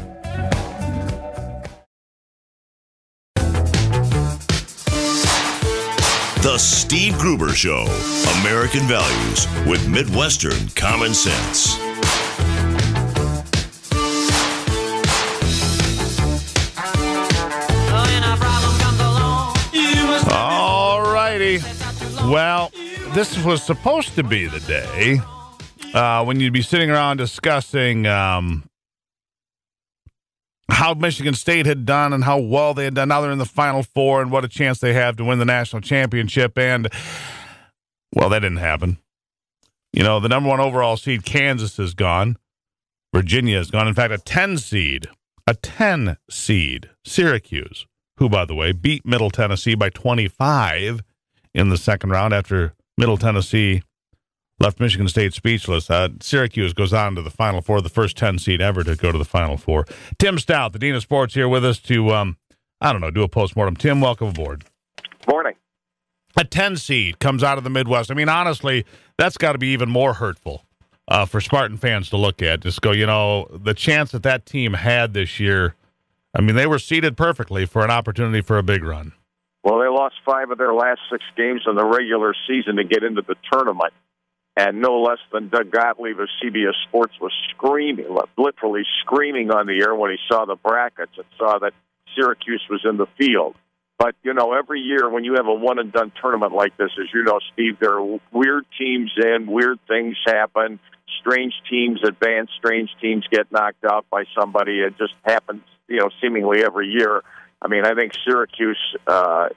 The Steve Gruber Show. American values with Midwestern common sense. All righty. Well, this was supposed to be the day when you'd be sitting around discussing how Michigan State had done and how well they had done. Now they're in the Final Four and what a chance they have to win the national championship. And, well, that didn't happen. The number one overall seed, Kansas, is gone. Virginia is gone. In fact, a 10 seed, Syracuse, who, by the way, beat Middle Tennessee by 25 in the second round after Middle Tennessee left Michigan State speechless. Syracuse goes on to the Final Four, the first 10 seed ever to go to the Final Four. Tim Staudt, the Dean of Sports, here with us to, do a postmortem. Tim, welcome aboard. Morning. A 10 seed comes out of the Midwest. I mean, honestly, that's got to be even more hurtful for Spartan fans to look at. Just go, the chance that team had this year, I mean, they were seeded perfectly for an opportunity for a big run. Well, they lost 5 of their last 6 games in the regular season to get into the tournament. And no less than Doug Gottlieb of CBS Sports was literally screaming on the air when he saw the brackets and saw that Syracuse was in the field. But, every year when you have a one-and-done tournament like this, as you know, Steve, there are weird teams in, weird things happen, strange teams advance, strange teams get knocked out by somebody. It just happens, seemingly every year. I mean, I think Syracuse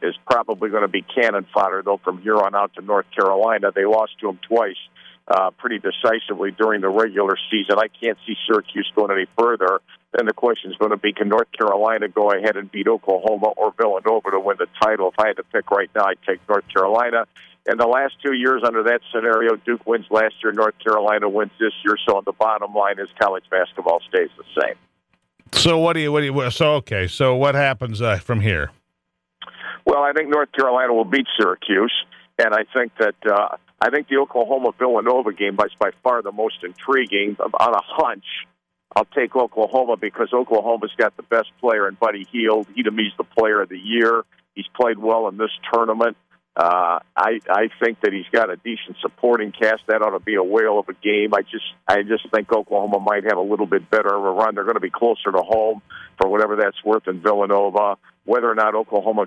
is probably going to be cannon fodder, though, from here on out to North Carolina. They lost to them twice pretty decisively during the regular season. I can't see Syracuse going any further. Then the question is going to be, can North Carolina go ahead and beat Oklahoma or Villanova to win the title? If I had to pick right now, I'd take North Carolina. In the last 2 years under that scenario, Duke wins last year, North Carolina wins this year. So the bottom line is college basketball stays the same. So so what happens from here? Well, I think North Carolina will beat Syracuse, and I think that the Oklahoma-Villanova game is by far the most intriguing. On a hunch, I'll take Oklahoma because Oklahoma's got the best player in Buddy Hield. He, to me, is the player of the year. He's played well in this tournament. I think that he's got a decent supporting cast. That ought to be a whale of a game. I just think Oklahoma might have a little bit better of a run. They're going to be closer to home for whatever that's worth in Villanova. Whether or not Oklahoma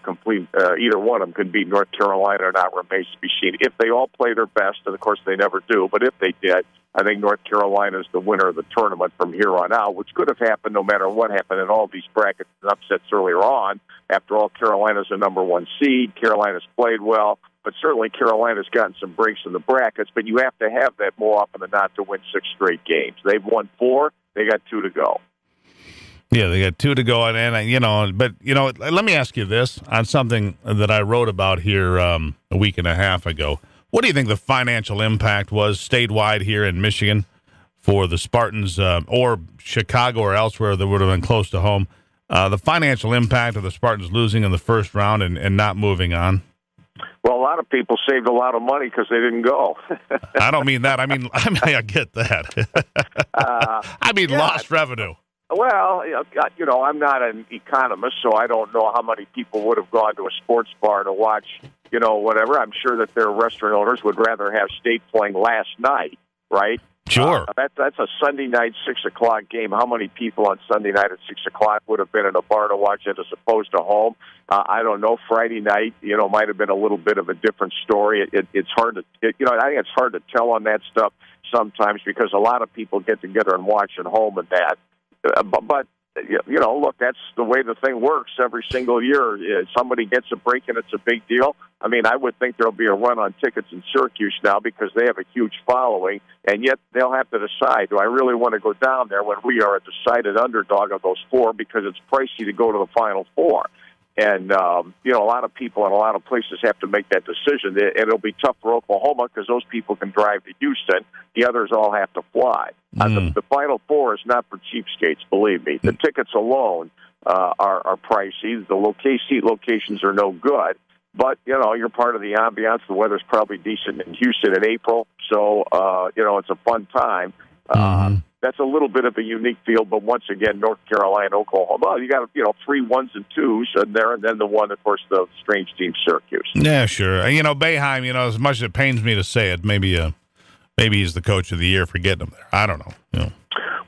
either one of them can beat North Carolina or not remains to be seen. If they all play their best, and of course they never do, but if they did, I think North Carolina is the winner of the tournament from here on out, which could have happened no matter what happened in all these brackets and upsets earlier on. After all, Carolina's a number 1 seed. Carolina's played well, but certainly Carolina's gotten some breaks in the brackets, but you have to have that more often than not to win 6 straight games. They've won 4. They got 2 to go. Yeah, they got 2 to go, let me ask you this on something that I wrote about here a week and a half ago. What do you think the financial impact was statewide here in Michigan for the Spartans or Chicago or elsewhere that would have been close to home? The financial impact of the Spartans losing in the first round and not moving on? Well, a lot of people saved a lot of money because they didn't go. I don't mean that. I mean I get that. Lost revenue. Well, I'm not an economist, so I don't know how many people would have gone to a sports bar to watch, whatever. I'm sure that their restaurant owners would rather have State playing last night, right? Sure. That's a Sunday night, 6 o'clock game. How many people on Sunday night at 6 o'clock would have been in a bar to watch it as opposed to home? I don't know. Friday night, might have been a little bit of a different story. It's hard to, I think it's hard to tell on that stuff. sometimes because a lot of people get together and watch at home and that. But look, that's the way the thing works every single year. Somebody gets a break and it's a big deal. I mean, I would think there'll be a run on tickets in Syracuse now because they have a huge following, and yet they'll have to decide, do I really want to go down there when we are a decided underdog of those four because it's pricey to go to the Final Four. And, a lot of people in a lot of places have to make that decision. And it'll be tough for Oklahoma because those people can drive to Houston. The others all have to fly. The Final Four is not for cheapskates, believe me. The tickets alone are pricey. The seat locations are no good. But, you're part of the ambiance. The weather's probably decent in Houston in April. So, it's a fun time. That's a little bit of a unique field, but once again, North Carolina, Oklahoma, you got 3 1s and 2s in there, and then the one, of course, the strange team, Syracuse. Yeah, sure. Boeheim, as much as it pains me to say it, maybe he's the coach of the year for getting him there. I don't know.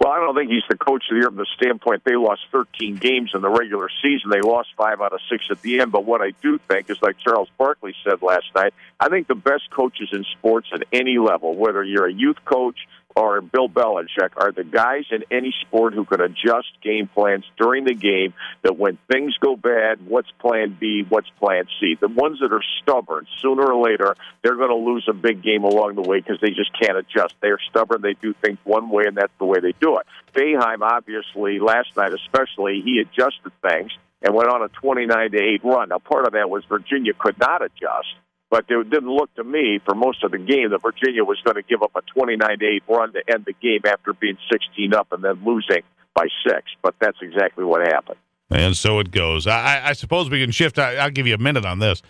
Well, I don't think he's the coach of the year from the standpoint they lost 13 games in the regular season. They lost 5 out of 6 at the end. But what I do think is, like Charles Barkley said last night, I think the best coaches in sports at any level, whether you're a youth coach or Bill Belichick, are the guys in any sport who can adjust game plans during the game, that when things go bad, what's plan B, what's plan C. The ones that are stubborn, sooner or later, they're going to lose a big game along the way because they just can't adjust. They're stubborn. They do things one way, and that's the way they do it. Boeheim, obviously, last night especially, he adjusted things and went on a 29-8 run. Now, part of that was Virginia could not adjust. But it didn't look to me, for most of the game, that Virginia was going to give up a 29-8 run to end the game after being 16 up and then losing by 6. But that's exactly what happened. And so it goes. I suppose we can shift. I'll give you a minute on this.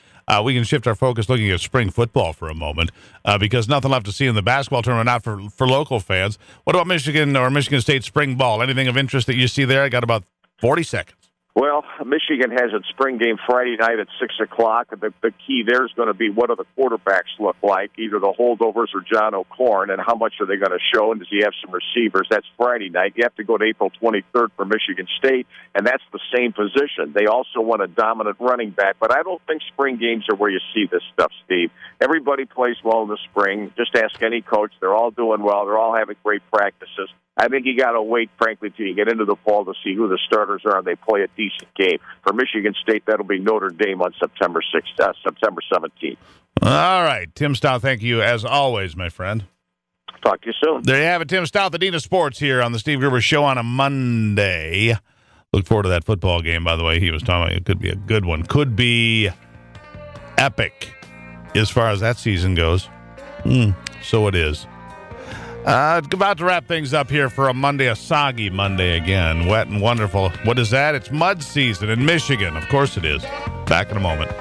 We can shift our focus looking at spring football for a moment because nothing left to see in the basketball tournament, not for local fans. What about Michigan or Michigan State spring ball? Anything of interest that you see there? I got about 40 seconds. Well, Michigan has its spring game Friday night at 6 o'clock. The key there is going to be what do the quarterbacks look like, either the holdovers or John O'Korn, and how much are they going to show, and does he have some receivers? That's Friday night. You have to go to April 23rd for Michigan State, and that's the same position. They also want a dominant running back, but I don't think spring games are where you see this stuff, Steve. Everybody plays well in the spring. Just ask any coach. They're all doing well. They're all having great practices. I think you got to wait, frankly, till you get into the fall to see who the starters are and they play a decent game. For Michigan State, that'll be Notre Dame on September 17th. All right. Tim Staudt, thank you as always, my friend. Talk to you soon. There you have it, Tim Staudt, the Dean of Sports here on the Steve Gruber Show on a Monday. Look forward to that football game, by the way. He was talking about it could be a good one. Could be epic as far as that season goes. So it is. About to wrap things up here for a Monday, a soggy Monday again. Wet and wonderful. What is that? It's mud season in Michigan. Of course it is. Back in a moment.